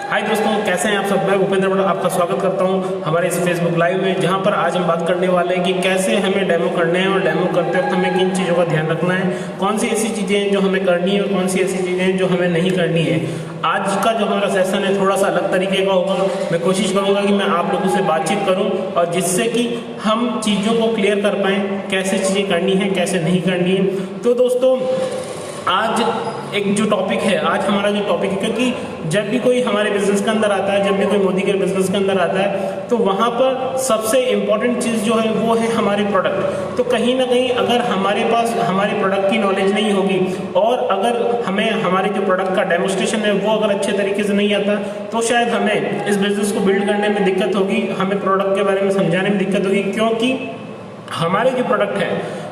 हाय दोस्तों, कैसे हैं आप सब। मैं भूपेंद्र बड़ा आपका स्वागत करता हूं हमारे इस फेसबुक लाइव में, जहां पर आज हम बात करने वाले हैं कि कैसे हमें डेमो करने हैं और डेमो करते वक्त हमें किन चीज़ों का ध्यान रखना है, कौन सी ऐसी चीज़ें हैं जो हमें करनी है और कौन सी ऐसी चीज़ें हैं जो हमें नहीं करनी है। आज का जो हमारा सेशन है थोड़ा सा अलग तरीके का होगा। मैं कोशिश करूँगा कि मैं आप लोगों से बातचीत करूँ और जिससे कि हम चीज़ों को क्लियर कर पाएँ, कैसे चीज़ें करनी है कैसे नहीं करनी है। तो दोस्तों, आज एक जो टॉपिक है, आज हमारा जो टॉपिक है, क्योंकि जब भी कोई हमारे बिजनेस के अंदर आता है, जब भी कोई मोदी के बिजनेस के अंदर आता है, तो वहाँ पर सबसे इम्पॉर्टेंट चीज़ जो है वो है हमारे प्रोडक्ट। तो कहीं ना कहीं अगर हमारे पास हमारे प्रोडक्ट की नॉलेज नहीं होगी और अगर हमें हमारे जो प्रोडक्ट का डेमोस्ट्रेशन है वो अगर अच्छे तरीके से नहीं आता, तो शायद हमें इस बिज़नेस को बिल्ड करने में दिक्कत होगी, हमें प्रोडक्ट के बारे में समझाने में दिक्कत होगी। क्योंकि हमारे जो प्रोडक्ट है,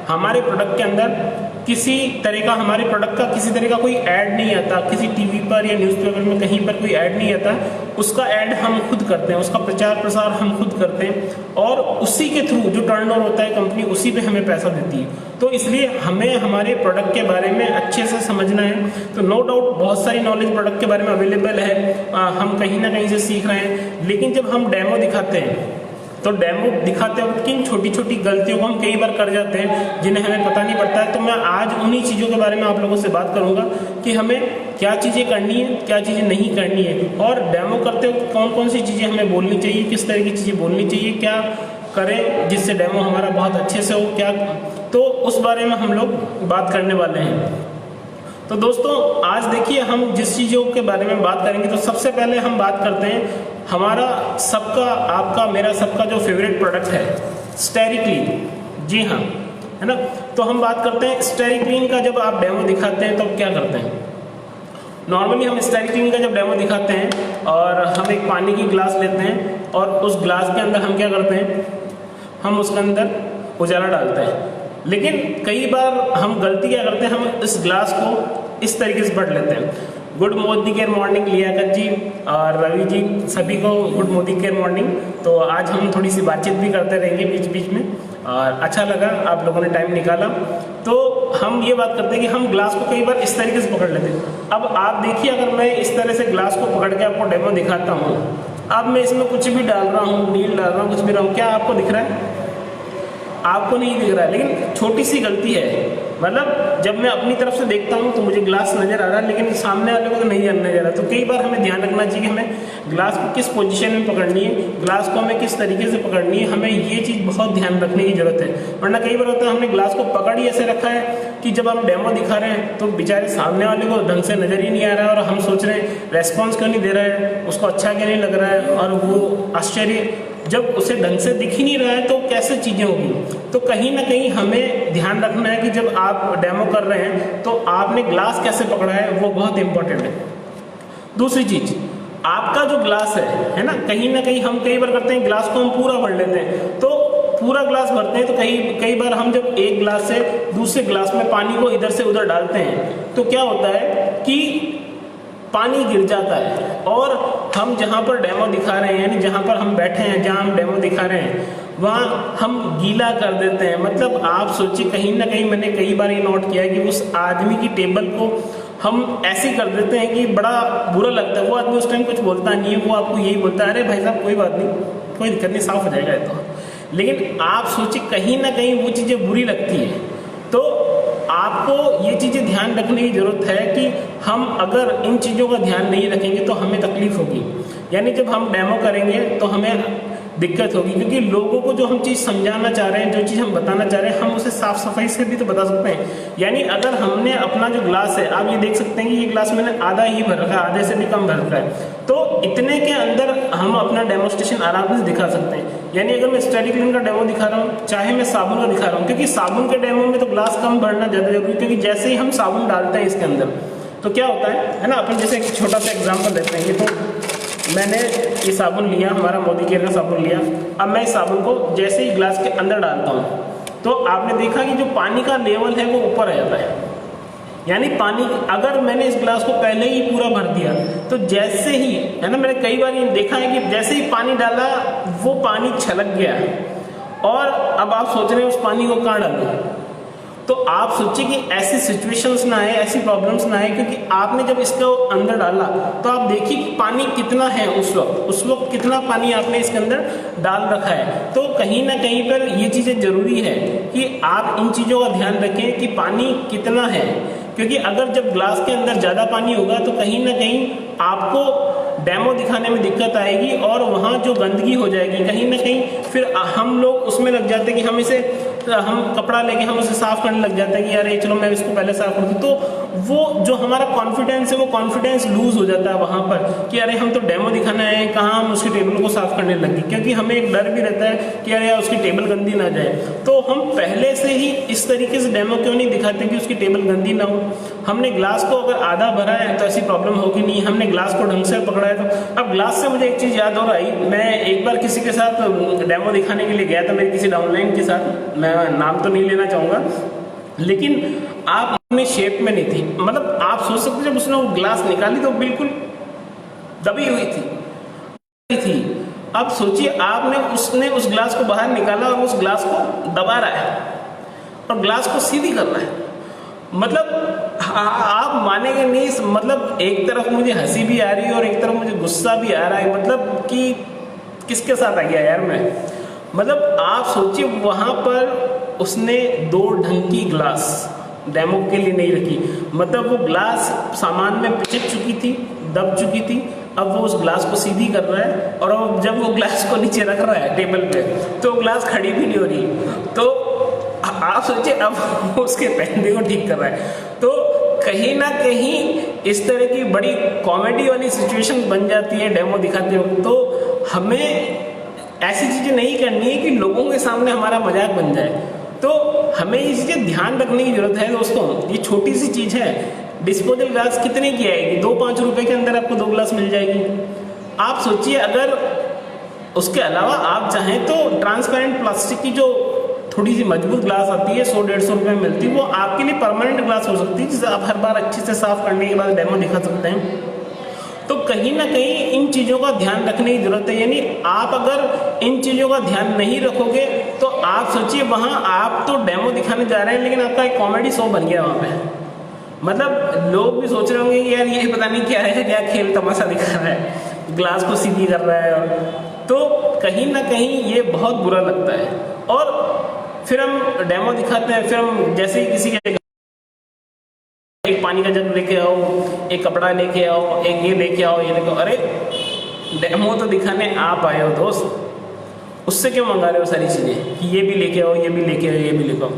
हमारे प्रोडक्ट के अंदर किसी तरह का हमारे प्रोडक्ट का किसी तरह का कोई ऐड नहीं आता, किसी टीवी पर या न्यूज़पेपर में कहीं पर कोई ऐड नहीं आता। उसका ऐड हम खुद करते हैं, उसका प्रचार प्रसार हम खुद करते हैं और उसी के थ्रू जो टर्नओवर होता है कंपनी उसी पे हमें पैसा देती है। तो इसलिए हमें हमारे प्रोडक्ट के बारे में अच्छे से समझना है। तो नो डाउट बहुत सारी नॉलेज प्रोडक्ट के बारे में अवेलेबल है, हम कहीं ना कहीं से सीख रहे हैं। लेकिन जब हम डेमो दिखाते हैं तो डेमो दिखाते वक्त किन छोटी छोटी गलतियों को हम कई बार कर जाते हैं जिन्हें हमें पता नहीं पड़ता है। तो मैं आज उन्हीं चीज़ों के बारे में आप लोगों से बात करूंगा कि हमें क्या चीज़ें करनी है, क्या चीज़ें नहीं करनी है, और डेमो करते वक्त कौन कौन सी चीज़ें हमें बोलनी चाहिए, किस तरह की चीज़ें बोलनी चाहिए, क्या करें जिससे डेमो हमारा बहुत अच्छे से हो, क्या। तो उस बारे में हम लोग बात करने वाले हैं। तो दोस्तों, आज देखिए हम जिस चीज़ों के बारे में बात करेंगे, तो सबसे पहले हम बात करते हैं हमारा सबका, आपका, मेरा सबका जो फेवरेट प्रोडक्ट है, स्टेरिक्लीन। जी हाँ, है ना। तो हम बात करते हैं स्टेरिक्लीन का। जब आप डेमो दिखाते हैं तो क्या करते हैं? नॉर्मली हम स्टेरिक्लीन का जब डेमो दिखाते हैं और हम एक पानी की ग्लास लेते हैं और उस ग्लास के अंदर हम क्या करते हैं, हम उसके अंदर उजाला डालते हैं। लेकिन कई बार हम गलती क्या करते हैं, हम इस ग्लास को इस तरीके से पढ़ लेते हैं। गुड मोदी केयर मॉर्निंग लियाकत जी और रवि जी, सभी को गुड मोदी केयर मॉर्निंग। तो आज हम थोड़ी सी बातचीत भी करते रहेंगे बीच बीच में, और अच्छा लगा आप लोगों ने टाइम निकाला। तो हम ये बात करते हैं कि हम ग्लास को कई बार इस तरीके से पकड़ लेते हैं। अब आप देखिए, अगर मैं इस तरह से ग्लास को पकड़ के आपको डेमो दिखाता हूँ, अब मैं इसमें कुछ भी डाल रहा हूँ, नील डाल रहा हूँ, कुछ भी रहा हूँ, क्या आपको दिख रहा है? आपको नहीं दिख रहा है। लेकिन छोटी सी गलती है, मतलब जब मैं अपनी तरफ से देखता हूँ तो मुझे ग्लास नजर आ रहा है, लेकिन सामने वाले को तो नहीं नजर आ रहा। तो कई बार हमें ध्यान रखना चाहिए कि हमें ग्लास को किस पोजीशन में पकड़नी है, ग्लास को हमें किस तरीके से पकड़नी है, हमें ये चीज़ बहुत ध्यान रखने की जरूरत है। वरना कई बार होता है हमने ग्लास को पकड़ ही ऐसे रखा है कि जब हम डेमो दिखा रहे हैं तो बेचारे सामने वाले को ढंग से नजर ही नहीं आ रहा है और हम सोच रहे हैं रेस्पॉन्स क्यों नहीं दे रहा है, उसको अच्छा क्यों नहीं लग रहा है, और वो आश्चर्य, जब उसे ढंग से दिख ही नहीं रहा है तो कैसे चीज़ें होगी। तो कहीं ना कहीं हमें ध्यान रखना है कि जब आप डेमो कर रहे हैं तो आपने ग्लास कैसे पकड़ा है, वो बहुत इंपॉर्टेंट है। दूसरी चीज, आपका जो ग्लास है ना, कहीं ना कहीं हम कई बार करते हैं ग्लास को हम पूरा भर लेते हैं। तो पूरा ग्लास भरते हैं तो कई बार हम जब एक ग्लास से दूसरे ग्लास में पानी को इधर से उधर डालते हैं तो क्या होता है कि पानी गिर जाता है, और हम जहाँ पर डेमो दिखा रहे हैं, यानी जहाँ पर हम बैठे हैं, जहाँ हम डेमो दिखा रहे हैं, वहाँ हम गीला कर देते हैं। मतलब आप सोचिए, कहीं ना कहीं मैंने कई बार ये नोट किया है कि उस आदमी की टेबल को हम ऐसे कर देते हैं कि बड़ा बुरा लगता है। वो आदमी उस टाइम कुछ बोलता नहीं है, वो आपको यही बोलता है, अरे भाई साहब कोई बात नहीं, कोई दिक्कत नहीं, साफ हो जाएगा ये तो। लेकिन आप सोचिए, कहीं ना कहीं वो चीज़ें बुरी लगती है। तो आपको ये चीज़ें ध्यान रखने की ज़रूरत है कि हम अगर इन चीज़ों का ध्यान नहीं रखेंगे तो हमें तकलीफ होगी। यानी जब हम डेमो करेंगे तो हमें दिक्कत होगी, क्योंकि लोगों को जो हम चीज़ समझाना चाह रहे हैं, जो चीज़ हम बताना चाह रहे हैं, हम उसे साफ सफाई से भी तो बता सकते हैं। यानी अगर हमने अपना जो ग्लास है, आप ये देख सकते हैं कि ये ग्लास मैंने आधा ही भर रखा है, आधे से भी कम भर रखा है, तो इतने के अंदर हम अपना डेमोस्ट्रेशन आराम से दिखा सकते हैं। यानी अगर मैं स्टेरिक्लीन का डेमो दिखा रहा हूँ, चाहे मैं साबुन का दिखा रहा हूँ, क्योंकि साबुन के डेमो में तो ग्लास कम भरना ज़्यादा जरूरी है, क्योंकि जैसे ही हम साबुन डालते हैं इसके अंदर तो क्या होता है ना। अपन जैसे एक छोटा सा एग्जाम्पल लेते हैं, तो मैंने ये साबुन लिया, हमारा मोदी केयर का साबुन लिया। अब मैं इस साबुन को जैसे ही ग्लास के अंदर डालता हूँ तो आपने देखा कि जो पानी का लेवल है वो ऊपर आ जाता है। यानी पानी, अगर मैंने इस ग्लास को पहले ही पूरा भर दिया तो जैसे ही, है ना, मैंने कई बार ये देखा है कि जैसे ही पानी डाला वो पानी छलक गया, और अब आप सोच रहे हैं उस पानी को कहाँ डालूं। तो आप सोचिए कि ऐसी सिचुएशंस ना आए, ऐसी प्रॉब्लम्स ना आए, क्योंकि आपने जब इसको अंदर डाला तो आप देखिए कि पानी कितना है उस वक्त कितना पानी आपने इसके अंदर डाल रखा है। तो कहीं ना कहीं पर ये चीज़ें ज़रूरी है कि आप इन चीज़ों का ध्यान रखें कि पानी कितना है, क्योंकि अगर जब ग्लास के अंदर ज़्यादा पानी होगा तो कहीं ना कहीं आपको डेमो दिखाने में दिक्कत आएगी और वहाँ जो गंदगी हो जाएगी कहीं ना कहीं, फिर हम लोग उसमें लग जाते हैं कि हम कपड़ा लेके हम उसे साफ करने लग जाते हैं कि यार चलो मैं इसको पहले साफ कर दूँ। तो वो जो हमारा कॉन्फिडेंस है वो कॉन्फिडेंस लूज हो जाता है वहाँ पर कि अरे हम तो डेमो दिखाने आए हैं, कहाँ हम उसकी टेबल को साफ करने लगे, क्योंकि हमें एक डर भी रहता है कि अरे यार उसकी टेबल गंदी ना जाए। तो हम पहले से ही इस तरीके से डेमो क्यों नहीं दिखाते कि उसकी टेबल गंदी ना हो। हमने ग्लास को अगर आधा भरा है तो ऐसी प्रॉब्लम होगी नहीं, हमने ग्लास को ढंग से पकड़ा है। तो अब ग्लास से मुझे एक चीज़ याद हो रही, मैं एक बार किसी के साथ डेमो दिखाने के लिए गया था, मेरे किसी डाउनलाइन के साथ, मैं नाम तो नहीं लेना चाहूँगा, लेकिन आप अपने शेप में नहीं थी। मतलब आप सोच सकते जब उसने वो ग्लास निकाली तो बिल्कुल दबी हुई थी। अब सोचिए उसने उस ग्लास को बाहर निकाला और उस ग्लास को दबा रहा है और ग्लास को सीधी कर रहा है। मतलब आप मानेंगे नहीं, मतलब एक तरफ मुझे हंसी भी आ रही है और एक तरफ मुझे गुस्सा भी आ रहा है, मतलब कि किसके साथ आ गया यार मैं। मतलब आप सोचिए वहाँ पर उसने 2 ढंग की ग्लास डेमो के लिए नहीं रखी, मतलब वो ग्लास सामान में पिचक चुकी थी, दब चुकी थी, अब वो उस ग्लास को सीधी कर रहा है और अब जब वो ग्लास को नीचे रख रहा है टेबल पे तो ग्लास खड़ी भी नहीं हो रही। तो आप सोचिए अब उसके पहनने को ठीक कर रहा है। तो कहीं ना कहीं इस तरह की बड़ी कॉमेडी वाली सिचुएशन बन जाती है डेमो दिखाते वक्त। तो हमें ऐसी चीज़ें नहीं करनी है कि लोगों के सामने हमारा मजाक बन जाए। तो हमें ये चीज़ें ध्यान रखने की जरूरत है दोस्तों। ये छोटी सी चीज़ है, डिस्पोजल ग्लास कितने की आएगी, 2-5 रुपए के अंदर आपको 2 ग्लास मिल जाएगी। आप सोचिए अगर उसके अलावा आप चाहें तो ट्रांसपेरेंट प्लास्टिक की जो थोड़ी सी मजबूत ग्लास आती है 100-150 रुपये में मिलती है, वो आपके लिए परमानेंट ग्लास हो सकती है जिसे आप हर बार अच्छे से साफ करने के बाद डेमो दिखा सकते हैं। तो कहीं ना कहीं इन चीज़ों का ध्यान रखने की जरूरत है। यानी आप अगर इन चीज़ों का ध्यान नहीं रखोगे तो आप सोचिए वहाँ आप तो डेमो दिखाने जा रहे हैं लेकिन आपका एक कॉमेडी शो बन गया वहाँ पे। मतलब लोग भी सोच रहे होंगे कि यार ये पता नहीं क्या है, क्या खेल तमाशा दिखा रहा है, ग्लास को सीधी कर रहा है। तो कहीं ना कहीं ये बहुत बुरा लगता है। और फिर हम डेमो दिखाते हैं, फिर हम जैसे ही किसी के एक पानी का जग लेके आओ, एक कपड़ा लेके आओ, एक ये लेके आओ, ये लेके आओ। अरे डेमो तो दिखाने आप आए हो दोस्त, उससे क्यों मंगा रहे हो सारी चीज़ें कि ये भी लेके आओ, ये भी लेके आओ, ये भी लेके आओ।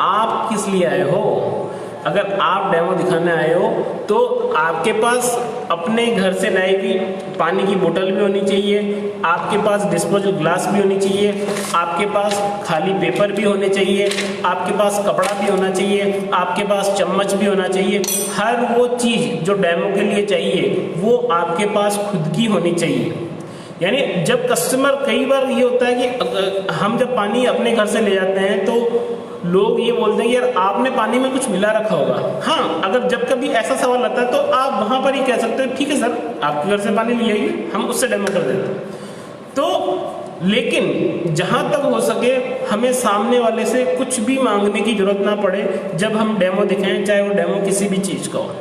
आप किस लिए आए हो? अगर आप डेमो दिखाने आए हो तो आपके पास अपने घर से लाई हुई पानी की बोतल भी होनी चाहिए, आपके पास डिस्पोजल ग्लास भी होनी चाहिए, आपके पास खाली पेपर भी होने चाहिए, आपके पास कपड़ा भी होना चाहिए, आपके पास चम्मच भी होना चाहिए। हर वो चीज़ जो डेमो के लिए चाहिए वो आपके पास खुद की होनी चाहिए। यानी जब कस्टमर, कई बार ये होता है कि हम जब पानी अपने घर से ले जाते हैं तो लोग ये बोलते हैं यार आपने पानी में कुछ मिला रखा होगा। हाँ, अगर जब कभी ऐसा सवाल आता है तो आप वहाँ पर ही कह सकते हो ठीक है सर आपके घर से पानी ले आइए, हम उससे डेमो कर देते हैं। तो लेकिन जहाँ तक हो सके हमें सामने वाले से कुछ भी मांगने की जरूरत ना पड़े जब हम डेमो दिखाएं, चाहे वो डेमो किसी भी चीज़ का हो।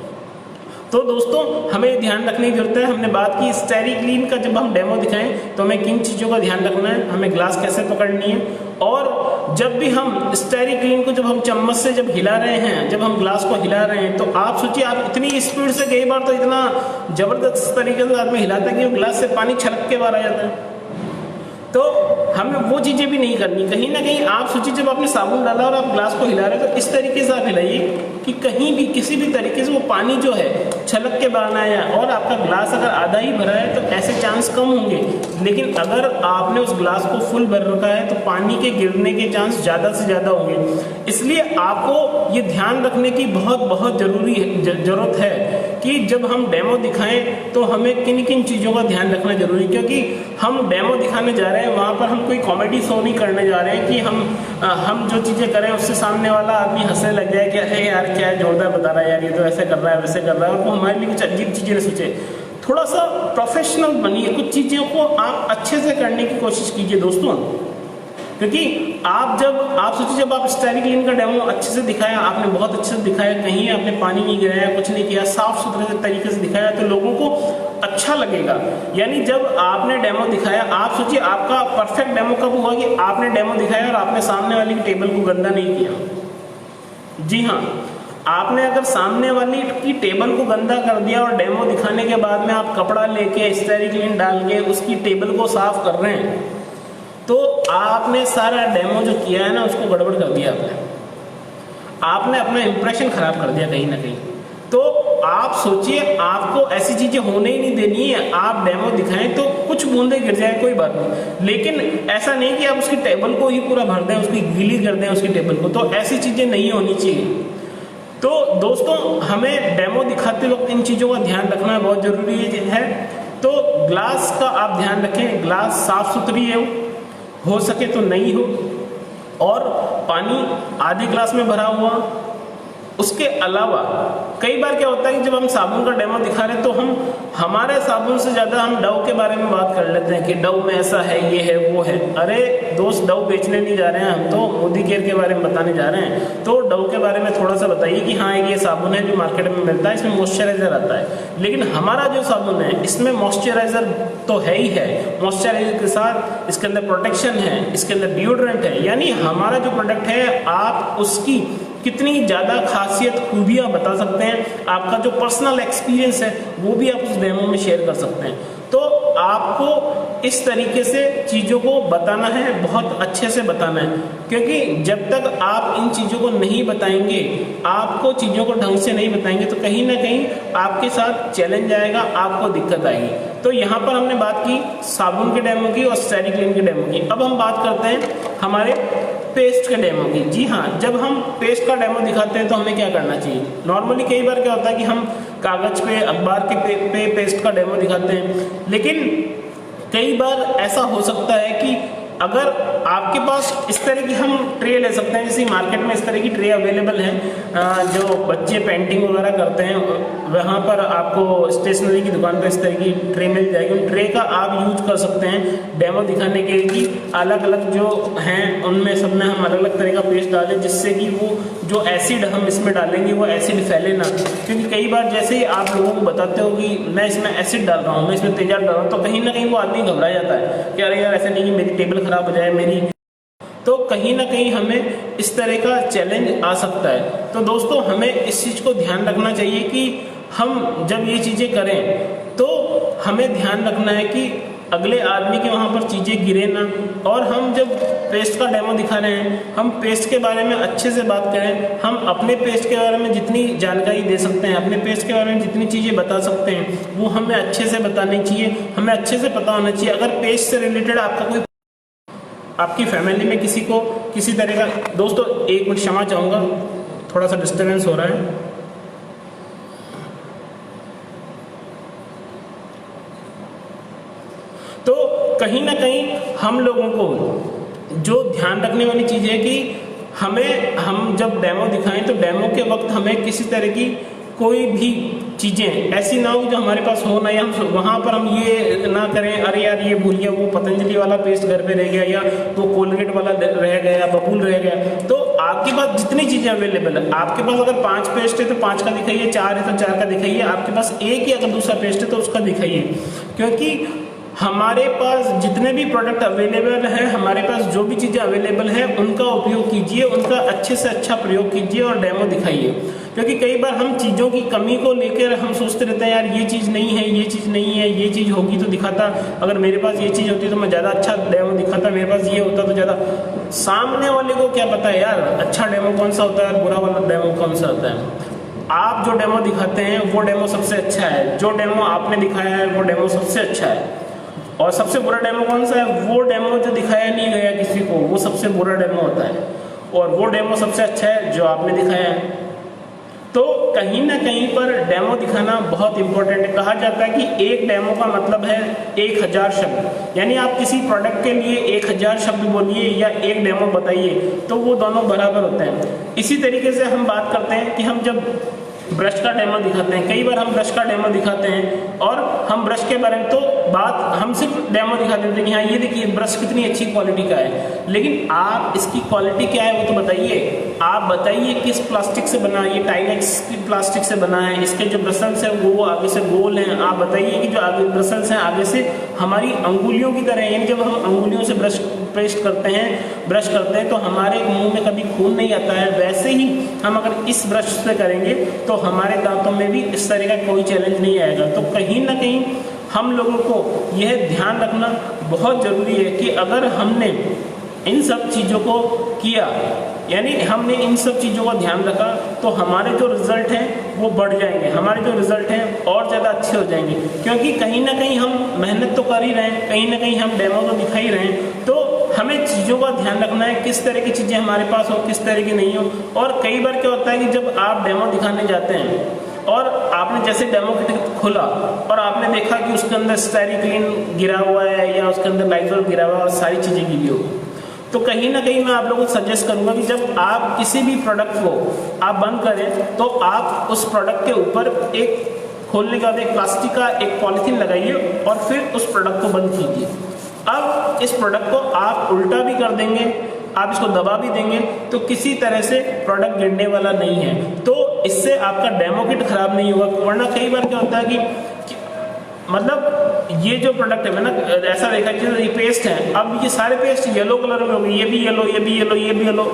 तो दोस्तों हमें ध्यान रखने की जरूरत है। हमने बात की स्टेरिक्लीन का, जब हम डेमो दिखाएं तो हमें किन चीज़ों का ध्यान रखना है, हमें ग्लास कैसे पकड़नी है, और जब भी हम स्टेरिक्लीन को जब हम चम्मच से जब हिला रहे हैं, जब हम ग्लास को हिला रहे हैं, तो आप सोचिए आप इतनी स्पीड से, कई बार तो इतना जबरदस्त तरीके से आदमी हिलाता है कि वो ग्लास से पानी छलक के बाहर आ जाता है। तो हमें वो चीज़ें भी नहीं करनी। कहीं ना कहीं आप सोचिए जब आपने साबुन डाला और आप ग्लास को हिला रहे हो तो इस तरीके से आप हिलाइए कि कहीं भी किसी भी तरीके से वो पानी जो है छलक के बाहर ना आए। और आपका ग्लास अगर आधा ही भरा है तो ऐसे चांस कम होंगे, लेकिन अगर आपने उस ग्लास को फुल भर रखा है तो पानी के गिरने के चांस ज़्यादा से ज़्यादा होंगे। इसलिए आपको ये ध्यान रखने की बहुत ज़रूरत है कि जब हम डेमो दिखाएं तो हमें किन किन चीज़ों का ध्यान रखना जरूरी है। क्योंकि हम डेमो दिखाने जा रहे हैं, वहाँ पर हम कोई कॉमेडी शो नहीं करने जा रहे हैं कि हम जो चीज़ें करें उससे सामने वाला आदमी हंसने लग जाए कि अरे यार क्या है, जोरदार बता रहा है यार, ये तो ऐसे कर रहा है वैसे कर रहा है, और वो हमारे लिए कुछ अजीब चीज़ें न सोचे। थोड़ा सा प्रोफेशनल बनिए, कुछ चीज़ों को आप अच्छे से करने की कोशिश कीजिए दोस्तों। क्योंकि आप सोचिए जब आप स्टेरिक्लीन का डेमो अच्छे से दिखाया, आपने बहुत अच्छे से दिखाया, कहीं आपने पानी नहीं गिराया, कुछ नहीं किया, साफ सुथरे तरीके से दिखाया, तो लोगों को अच्छा लगेगा। यानी जब आपने डेमो दिखाया, आप सोचिए आपका परफेक्ट डेमो कब हुआ कि आपने डेमो दिखाया और आपने सामने वाली टेबल को गंदा नहीं किया। जी हाँ, आपने अगर सामने वाली की टेबल को गंदा कर दिया और डेमो दिखाने के बाद में आप कपड़ा लेके स्टेरिक्लीन डाल के उसकी टेबल को साफ कर रहे हैं, तो आपने सारा डेमो जो किया है ना उसको गड़बड़ कर दिया। आपने अपना इंप्रेशन खराब कर दिया कहीं ना कहीं। तो आप सोचिए, आपको ऐसी चीजें होने ही नहीं देनी है। आप डेमो दिखाएं तो कुछ बूंदे गिर जाए कोई बात नहीं, लेकिन ऐसा नहीं कि आप उसकी टेबल को ही पूरा भर दें, उसकी गीली कर दें उसकी टेबल को। तो ऐसी चीजें नहीं होनी चाहिए। तो दोस्तों, हमें डेमो दिखाते वक्त इन चीज़ों का ध्यान रखना बहुत जरूरी है। तो ग्लास का आप ध्यान रखें, ग्लास साफ सुथरी हो सके तो नहीं हो, और पानी आधे ग्लास में भरा हुआ। उसके अलावा कई बार क्या होता है कि जब हम साबुन का डेमो दिखा रहे हैं तो हम हमारे साबुन से ज़्यादा हम डव के बारे में बात कर लेते हैं कि डव में ऐसा है, ये है, वो है। अरे दोस्त, डव बेचने नहीं जा रहे हैं हम, तो मोदी केयर के बारे में बताने जा रहे हैं। तो डव के बारे में थोड़ा सा बताइए कि हाँ ये साबुन है जो मार्केट में मिलता है, इसमें मॉइस्चराइजर आता है। लेकिन हमारा जो साबुन है इसमें मॉइस्चराइजर तो है ही है, मॉइस्चराइजर के साथ इसके अंदर प्रोटेक्शन है, इसके अंदर डिओड्रेंट है। यानी हमारा जो प्रोडक्ट है आप उसकी कितनी ज़्यादा खासियत खूबियाँ बता सकते हैं, आपका जो पर्सनल एक्सपीरियंस है वो भी आप उस डेमो में शेयर कर सकते हैं। तो आपको इस तरीके से चीज़ों को बताना है, बहुत अच्छे से बताना है, क्योंकि जब तक आप इन चीज़ों को नहीं बताएंगे, आपको चीज़ों को ढंग से नहीं बताएंगे, तो कहीं ना कहीं आपके साथ चैलेंज आएगा, आपको दिक्कत आएगी। तो यहाँ पर हमने बात की साबुन के डेमो की और स्टेरिक्लीन के डेमो की। अब हम बात करते हैं हमारे पेस्ट के डेमो की। जी हाँ, जब हम पेस्ट का डेमो दिखाते हैं तो हमें क्या करना चाहिए। नॉर्मली कई बार क्या होता है कि हम कागज पे, अखबार के पे पेस्ट का डेमो दिखाते हैं, लेकिन कई बार ऐसा हो सकता है कि अगर आपके पास इस तरह की हम ट्रे ले सकते हैं, जैसे मार्केट में इस तरह की ट्रे अवेलेबल हैं, जो बच्चे पेंटिंग वगैरह करते हैं, वहाँ पर आपको स्टेशनरी की दुकान पर इस तरह की ट्रे मिल जाएगी। उन ट्रे का आप यूज कर सकते हैं डेमो दिखाने के लिए। अलग अलग जो हैं उनमें सब में हम अलग अलग तरह का पेस्ट डालें, जिससे कि वो जो एसिड हम इसमें डालेंगे वो एसिड फैले ना। क्योंकि कई बार जैसे ही आप लोगों को बताते हो कि मैं इसमें एसिड डाल रहा हूँ, मैं इसमें तेजाब डाल रहा हूँ, तो कहीं ना कहीं वो आदमी घबरा जाता है कि अरे यार ऐसा नहीं कि मेरी टेबल खराब हो जाए मेरी। तो कहीं ना कहीं हमें इस तरह का चैलेंज आ सकता है। तो दोस्तों, हमें इस चीज़ को ध्यान रखना चाहिए कि हम जब ये चीज़ें करें तो हमें ध्यान रखना है कि अगले आदमी के वहाँ पर चीज़ें गिरे ना। और हम जब पेस्ट का डेमो दिखा रहे हैं, हम पेस्ट के बारे में अच्छे से बात करें। हम अपने पेस्ट के बारे में जितनी जानकारी दे सकते हैं, अपने पेस्ट के बारे में जितनी चीज़ें बता सकते हैं, वो हमें अच्छे से बतानी चाहिए, हमें अच्छे से पता होना चाहिए। अगर पेस्ट से रिलेटेड आपका कोई, आपकी फैमिली में किसी को किसी तरह का, दोस्तों एक मिनट क्षमा चाहूँगा, थोड़ा सा डिस्टर्बेंस हो रहा है। तो कहीं ना कहीं हम लोगों को जो ध्यान रखने वाली चीज़ है कि हम जब डेमो दिखाएं तो डेमो के वक्त हमें किसी तरह की कोई भी चीज़ें ऐसी ना हो जो हमारे पास हो ना, या हम वहाँ पर हम ये ना करें अरे यार ये भूल गया, वो पतंजलि वाला पेस्ट घर पे रह गया, या वो कोलगेट वाला रह गया, बबूल रह गया। तो आपके पास जितनी चीज़ें अवेलेबल है, आपके पास अगर 5 पेस्ट है तो 5 का दिखाइए, 4 है तो 4 का दिखाइए, आपके पास एक ही अगर दूसरा पेस्ट है तो उसका दिखाइए। क्योंकि हमारे पास जितने भी प्रोडक्ट अवेलेबल हैं, हमारे पास जो भी चीज़ें अवेलेबल हैं उनका उपयोग कीजिए, उनका अच्छे से अच्छा प्रयोग कीजिए और डेमो दिखाइए। क्योंकि कई बार हम चीज़ों की कमी को लेकर हम सोचते रहते हैं यार ये चीज़ नहीं है, ये चीज़ नहीं है, ये चीज़ होगी तो दिखाता, अगर मेरे पास ये चीज़ होती तो मैं ज़्यादा अच्छा डेमो दिखाता, मेरे पास ये होता तो ज़्यादा। सामने वाले को क्या पता है यार अच्छा डेमो कौन सा होता है, बुरा वाला डेमो कौन सा होता है। आप जो डेमो दिखाते हैं वो डेमो सबसे अच्छा है, जो डेमो आपने दिखाया है वो डेमो सबसे अच्छा है। और सबसे बुरा डेमो कौन सा है, वो डेमो जो दिखाया नहीं गया किसी को, वो सबसे बुरा डेमो होता है। और वो डेमो सबसे अच्छा है जो आपने दिखाया है। तो कहीं ना कहीं पर डेमो दिखाना बहुत इंपॉर्टेंट है। कहा जाता है कि एक डेमो का मतलब है 1000 शब्द, यानी आप किसी प्रोडक्ट के लिए 1000 शब्द बोलिए या एक डेमो बताइए तो वो दोनों बराबर होते हैं। इसी तरीके से हम बात करते हैं कि हम जब ब्रश का डेमो दिखाते हैं, कई बार हम ब्रश का डेमो दिखाते हैं और हम ब्रश के बारे में तो बात हम सिर्फ डेमो दिखा देते हैं कि हाँ ये देखिए ब्रश कितनी अच्छी क्वालिटी का है, लेकिन आप इसकी क्वालिटी क्या है वो तो बताइए। आप बताइए किस प्लास्टिक से बना है, ये टाइलेक्स की प्लास्टिक से बना है, इसके जो ब्रसल्स हैं वो आगे से गोल हैं। आप बताइए कि जो आगे ब्रसल्स हैं आगे से हमारी अंगुलियों की तरह, यानी जब हम अंगुलियों से ब्रश करते हैं तो हमारे मुंह में कभी खून नहीं आता है। वैसे ही हम अगर इस ब्रश से करेंगे तो हमारे दांतों में भी इस तरह का कोई चैलेंज नहीं आएगा। तो कहीं ना कहीं हम लोगों को यह ध्यान रखना बहुत ज़रूरी है कि अगर हमने इन सब चीज़ों को किया, यानी हमने इन सब चीज़ों का ध्यान रखा, तो हमारे जो रिज़ल्ट हैं वो बढ़ जाएंगे, हमारे जो रिज़ल्ट हैं और ज़्यादा अच्छे हो जाएंगे। क्योंकि कहीं ना कहीं हम मेहनत तो कर ही रहे हैं, कहीं ना कहीं हम डेमो तो दिखा ही रहे हैं, तो हमें चीज़ों का ध्यान रखना है किस तरह की चीज़ें हमारे पास हो, किस तरह की नहीं हो। और कई बार क्या होता है कि जब आप डेमो दिखाने जाते हैं और आपने जैसे डेमो किट खोला और आपने देखा कि उसके अंदर स्टेरिक्लीन गिरा हुआ है या उसके अंदर लाइजोल गिरा हुआ है और सारी चीज़ें गिरी हो, तो कहीं ना कहीं मैं आप लोगों को सजेस्ट करूंगा कि जब आप किसी भी प्रोडक्ट को आप बंद करें तो आप उस प्रोडक्ट के ऊपर एक खोलने के बाद एक प्लास्टिक का एक पॉलीथीन लगाइए और फिर उस प्रोडक्ट को बंद कीजिए। अब इस प्रोडक्ट को आप उल्टा भी कर देंगे, आप इसको दबा भी देंगे तो किसी तरह से प्रोडक्ट गिरने वाला नहीं है, तो इससे आपका डेमो किट खराब नहीं होगा। वरना कई बार क्या होता है कि मतलब ये जो प्रोडक्ट है, मैंने ऐसा देखा कि ये पेस्ट है, अब ये सारे पेस्ट येलो कलर में हो गए, ये भी येलो, ये भी येलो, ये भी येलो,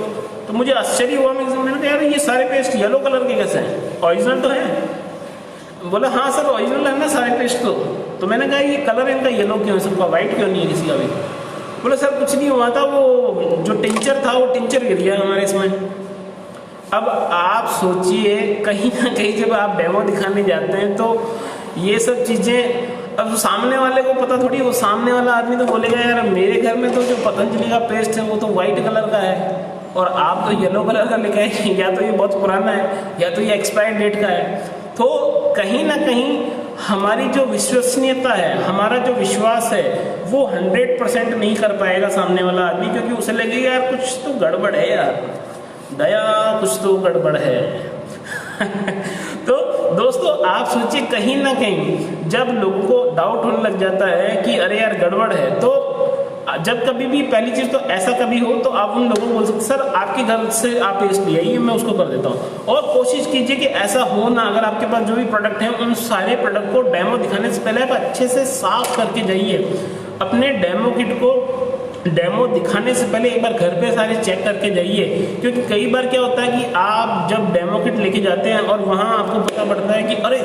तो मुझे आश्चर्य हुआ। मैंने कहा यार ये सारे पेस्ट येलो कलर के कैसे हैं, ओरिजिनल तो है? बोला हाँ सर ओरिजिनल है ना सारे पेस्ट तो मैंने कहा ये कलर इनका येलो क्यों है, सबका वाइट क्यों नहीं है किसी का भी? बोले सर कुछ नहीं हुआ था, वो जो टिंचर था वो टिंचर गिर गया हमारे इसमें। अब आप सोचिए कहीं ना कहीं जब आप डेमो दिखाने जाते हैं तो ये सब चीज़ें, अब सामने वाले को पता थोड़ी, वो सामने वाला आदमी तो बोलेगा यार मेरे घर में तो जो पतंजलि का पेस्ट है वो तो वाइट कलर का है और आप तो येलो कलर का लेके आए, या तो ये बहुत पुराना है या तो ये एक्सपायर डेट का है। तो कहीं ना कहीं हमारी जो विश्वसनीयता है, हमारा जो विश्वास है वो 100% नहीं कर पाएगा सामने वाला आदमी, क्योंकि उसे लगेगा यार कुछ तो गड़बड़ है यार, दया कुछ तो गड़बड़ है। तो दोस्तों आप सोचिए कहीं ना कहीं जब लोगों को डाउट होने लग जाता है कि अरे यार गड़बड़ है, तो जब कभी भी पहली चीज तो ऐसा कभी हो तो आप उन लोगों को बोल सकते सर आपके घर से आप पेस्ट ले आइए, मैं उसको कर देता हूँ। और कोशिश कीजिए कि ऐसा हो ना, अगर आपके पास जो भी प्रोडक्ट हैं उन सारे प्रोडक्ट को डेमो दिखाने से पहले आप अच्छे से साफ करके जाइए। अपने डेमो किट को डेमो दिखाने से पहले एक बार घर पे सारे चेक करके जाइए, क्योंकि कई बार क्या होता है कि आप जब डेमो किट लेके जाते हैं और वहाँ आपको पता पड़ता है कि अरे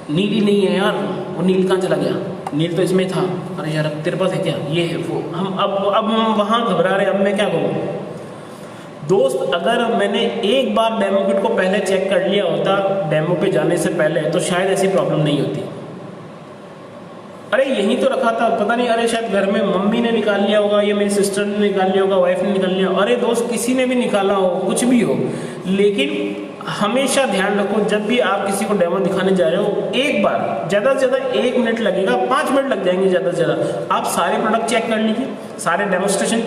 नील ही नहीं है यार, वो नील कहाँ चला गया, नील तो इसमें था, अरे यार तेरे पास है क्या, ये है वो, हम अब हम वहाँ घबरा रहे, अब मैं क्या करूँ? दोस्त अगर मैंने एक बार डेमो किट को पहले चेक कर लिया होता डेमो पे जाने से पहले तो शायद ऐसी प्रॉब्लम नहीं होती। अरे यहीं तो रखा था, पता नहीं, अरे शायद घर में मम्मी ने निकाल लिया होगा या मेरी सिस्टर ने निकाल लिया होगा, वाइफ ने निकाल लिया, अरे दोस्त किसी ने भी निकाला हो, कुछ भी हो, लेकिन हमेशा ध्यान रखो जब भी आप किसी को डेमो दिखाने जा रहे हो, एक बार ज़्यादा से ज़्यादा 1 मिनट लगेगा, 5 मिनट लग जाएंगे ज़्यादा से ज़्यादा, आप सारे प्रोडक्ट चेक कर लीजिए, सारे डेमोस्ट्रेशन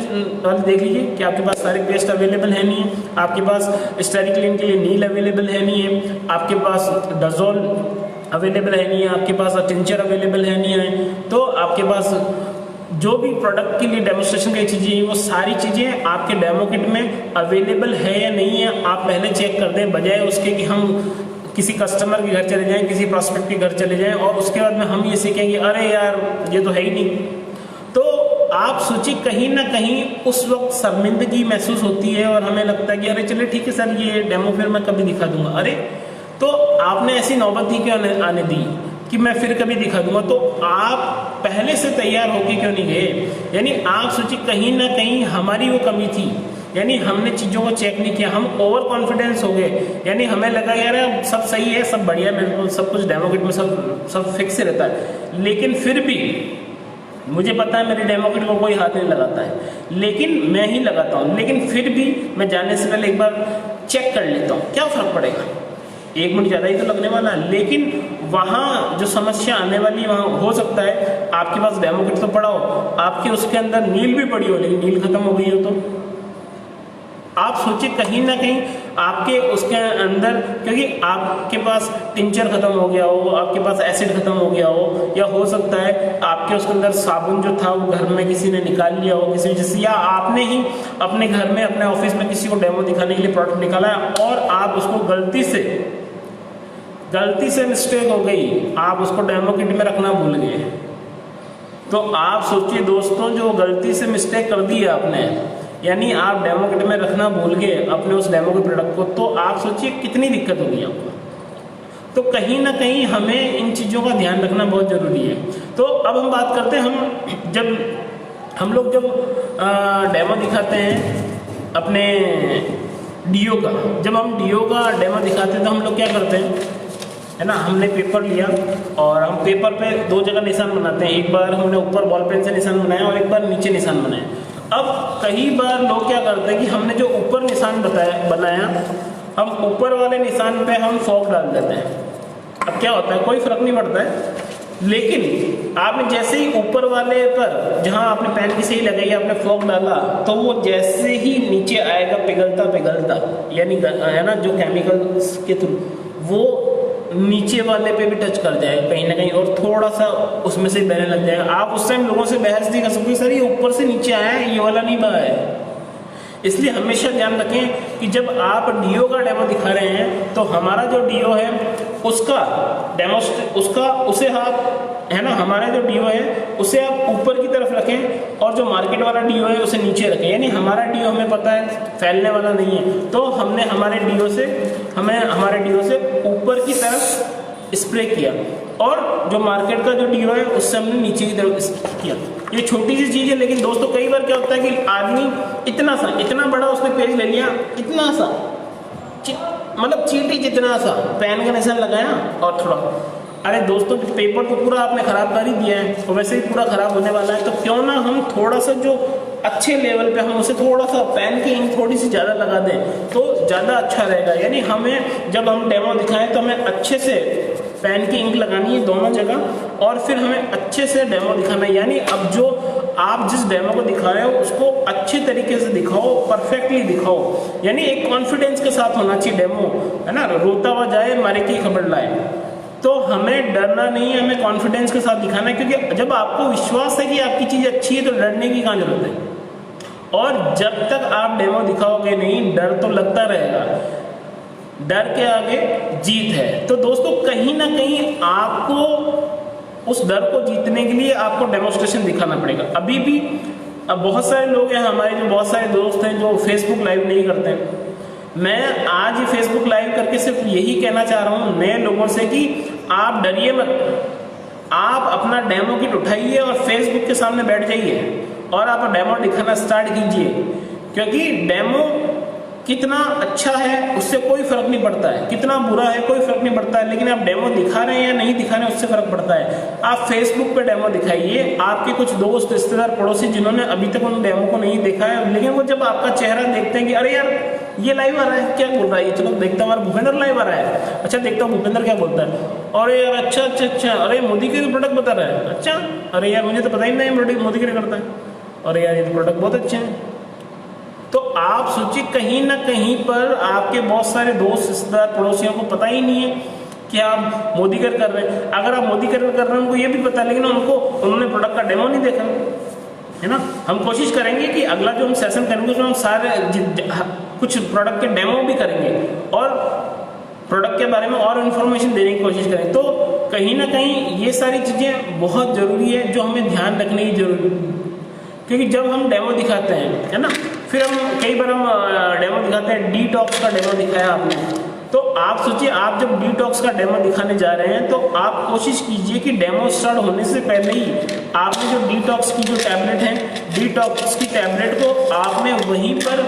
वाले देख लीजिए कि आपके पास सारे पेस्ट अवेलेबल है नहीं है, आपके पास स्टेरिक्लीन के लिए नील अवेलेबल है नहीं है, आपके पास डजोल अवेलेबल है नहीं है, आपके पास टिंचर अवेलेबल है नहीं है, तो आपके पास जो भी प्रोडक्ट के लिए डेमोस्ट्रेशन की चीज़ें वो सारी चीज़ें आपके डेमो किट में अवेलेबल है या नहीं है, आप पहले चेक कर दें, बजाय उसके कि हम किसी कस्टमर के घर चले जाएं, किसी प्रॉस्पेक्ट के घर चले जाएं और उसके बाद में हम ये सीखेंगे अरे यार ये तो है ही नहीं। तो आप सोचिए कहीं ना कहीं उस वक्त शर्मिंदगी महसूस होती है और हमें लगता है कि अरे चलिए ठीक है सर ये डेमो फिर मैं कभी दिखा दूंगा। अरे तो आपने ऐसी नौबत ही क्यों आने दी कि मैं फिर कभी दिखा दूंगा, तो आप पहले से तैयार होके क्यों नहीं गए? यानी आप सोचिए कहीं ना कहीं हमारी वो कमी थी, यानी हमने चीज़ों को चेक नहीं किया, हम ओवर कॉन्फिडेंस हो गए, यानी हमें लगा यार सब सही है, सब बढ़िया, मेरे को सब कुछ डेमो किट में सब फिक्स रहता है, लेकिन फिर भी मुझे पता है मेरे डेमो किट को कोई हाथ नहीं लगाता है, लेकिन मैं ही लगाता हूँ, लेकिन फिर भी मैं जाने से पहले एक बार चेक कर लेता हूँ, क्या फ़र्क पड़ेगा, 1 मिनट ज़्यादा ही तो लगने वाला है। लेकिन वहाँ जो समस्या आने वाली वहाँ हो सकता है आपके पास डेमो किट तो पड़ा हो, आपके उसके अंदर नील भी पड़ी हो, लेकिन नील खत्म हो गई हो आप सोचिए कहीं ना कहीं आपके उसके अंदर, क्योंकि आपके पास टिंचर खत्म हो गया हो, आपके पास एसिड खत्म हो गया हो, या हो सकता है आपके उसके अंदर साबुन जो था वो घर में किसी ने निकाल लिया हो किसी वजह से, या आपने ही अपने घर में अपने ऑफिस में किसी को डेमो दिखाने के लिए प्रोडक्ट निकाला है और आप उसको गलती से मिस्टेक हो गई, आप उसको डेमो किट में रखना भूल गए। तो आप सोचिए दोस्तों, जो गलती से मिस्टेक कर दी है आपने, यानी आप डेमो किट में रखना भूल गए अपने उस डेमो के प्रोडक्ट को, तो आप सोचिए कितनी दिक्कत होगी आपको। तो कहीं ना कहीं हमें इन चीज़ों का ध्यान रखना बहुत ज़रूरी है। तो अब हम बात करते हैं, हम लोग जब डेमो दिखाते हैं अपने डीओ का, जब हम डीओ का डेमो दिखाते हैं तो हम लोग क्या करते हैं, है ना, हमने पेपर लिया और हम पेपर पे 2 जगह निशान बनाते हैं। एक बार हमने ऊपर बॉल पेन से निशान बनाया और एक बार नीचे निशान बनाया। अब कई बार लोग क्या करते हैं कि हमने जो ऊपर निशान बनाया, हम ऊपर वाले निशान पे हम फॉग डाल देते हैं। अब क्या होता है, कोई फर्क नहीं पड़ता है, लेकिन आपने जैसे ही ऊपर वाले पर जहां आपने पेन की सही लगाई, आपने फॉग डाला, तो वो जैसे ही नीचे आएगा पिघलता, यानी है ना, जो केमिकल्स के थ्रू वो नीचे वाले पे भी टच कर जाएगा कहीं ना कहीं और थोड़ा सा उसमें से बहने लग जाएगा। आप उस टाइम लोगों से बहस नहीं कर सकते, सर ये ऊपर से नीचे आया है, ये वाला नहीं बहा है। इसलिए हमेशा ध्यान रखें कि जब आप डीओ का डेमो दिखा रहे हैं तो हमारा जो डीओ है उसका डेमो उसे आप, है ना, हमारा जो डीओ है उसे आप ऊपर की तरफ रखें और जो मार्केट वाला डीओ है उसे नीचे रखें। यानी हमारा डीओ हमें पता है फैलने वाला नहीं है, तो हमने हमारे डीओ से ऊपर की तरफ स्प्रे किया और जो मार्केट का जो डीओ है उससे हमने नीचे की तरफ किया। ये छोटी सी चीज़ है, लेकिन दोस्तों कई बार क्या होता है कि आदमी इतना बड़ा उसने पेज ले लिया, इतना सा मतलब चींटी जितना सा पेन का निशान लगाया और थोड़ा, अरे दोस्तों पेपर तो पूरा आपने खराब कर ही दिया है और वैसे ही पूरा खराब होने वाला है, तो क्यों ना हम थोड़ा सा जो अच्छे लेवल पे हम उसे थोड़ा सा पेन की इंक थोड़ी सी ज़्यादा लगा दें तो ज़्यादा अच्छा रहेगा। यानी हमें जब हम डेमो दिखाएं तो हमें अच्छे से पेन की इंक लगानी है दोनों जगह और फिर हमें अच्छे से डेमो दिखाना है। यानी अब जो आप जिस डेमो को दिखा रहे हो उसको अच्छे तरीके से दिखाओ, परफेक्टली दिखाओ, यानी एक कॉन्फिडेंस के साथ होना चाहिए डेमो, है ना, रोता हुआ जाए मारे की खबर लाए। तो हमें डरना नहीं है, हमें कॉन्फिडेंस के साथ दिखाना है, क्योंकि जब आपको विश्वास है कि आपकी चीज़ अच्छी है तो डरने की कहाँ जरूरत है। और जब तक आप डेमो दिखाओगे नहीं, डर तो लगता रहेगा, डर के आगे जीत है। तो दोस्तों कहीं ना कहीं आपको उस डर को जीतने के लिए आपको डेमोस्ट्रेशन दिखाना पड़ेगा। अभी भी अब बहुत सारे लोग हैं हमारे, जो बहुत सारे दोस्त हैं जो फेसबुक लाइव नहीं करते हैं। मैं आज ये फेसबुक लाइव करके सिर्फ यही कहना चाह रहा हूँ नए लोगों से कि आप डरिए मत, आप अपना डेमो किट उठाइए और फेसबुक के सामने बैठ जाइए और आप डेमो दिखाना स्टार्ट कीजिए, क्योंकि डेमो कितना अच्छा है उससे कोई फर्क नहीं पड़ता है, कितना बुरा है कोई फर्क नहीं पड़ता है, लेकिन आप डेमो दिखा रहे हैं या नहीं दिखा रहे हैं उससे फर्क पड़ता है। आप फेसबुक पे डेमो दिखाइए, आपके कुछ दोस्त रिश्तेदार पड़ोसी जिन्होंने अभी तक उन डेमो को नहीं देखा है, लेकिन वो जब आपका चेहरा देखते हैं कि अरे यार ये लाइव आ रहा है, क्या बोल रहा है, चलो देखता हूँ भूपेंद्र लाइव आ रहा है, अच्छा देखता हूँ भूपेंद्र क्या बोलता है, अरे यार अच्छा, अरे मोदी के प्रोडक्ट बता रहा है, अच्छा अरे यार मुझे तो पता ही नहीं मोदी क्या करता है, अरे यार ये तो प्रोडक्ट बहुत अच्छे हैं। तो आप सोचिए कहीं ना कहीं पर आपके बहुत सारे दोस्त रिश्तेदार पड़ोसियों को पता ही नहीं है कि आप मोदी कर रहे हैं। अगर आप मोदी कर रहे हैं उनको ये भी पता है, लेकिन उन्होंने प्रोडक्ट का डेमो नहीं देखा, है ना। हम कोशिश करेंगे कि अगला जो हम सेशन करेंगे उसमें हम सारे कुछ प्रोडक्ट के डेमो भी करेंगे और प्रोडक्ट के बारे में और इन्फॉर्मेशन देने की कोशिश करें। तो कहीं ना कहीं ये सारी चीज़ें बहुत ज़रूरी है जो हमें ध्यान रखने की जरूरत है, क्योंकि जब हम डेमो दिखाते हैं, है ना, फिर हम कई बार हम डेमो दिखाते हैं, डिटॉक्स का डेमो दिखाया आपने, तो आप सोचिए आप जब डिटॉक्स का डेमो दिखाने जा रहे हैं तो आप कोशिश कीजिए कि डेमो स्टार्ट होने से पहले ही आपने जो डिटॉक्स की जो टैबलेट है, डिटॉक्स की टैबलेट को आपने वहीं पर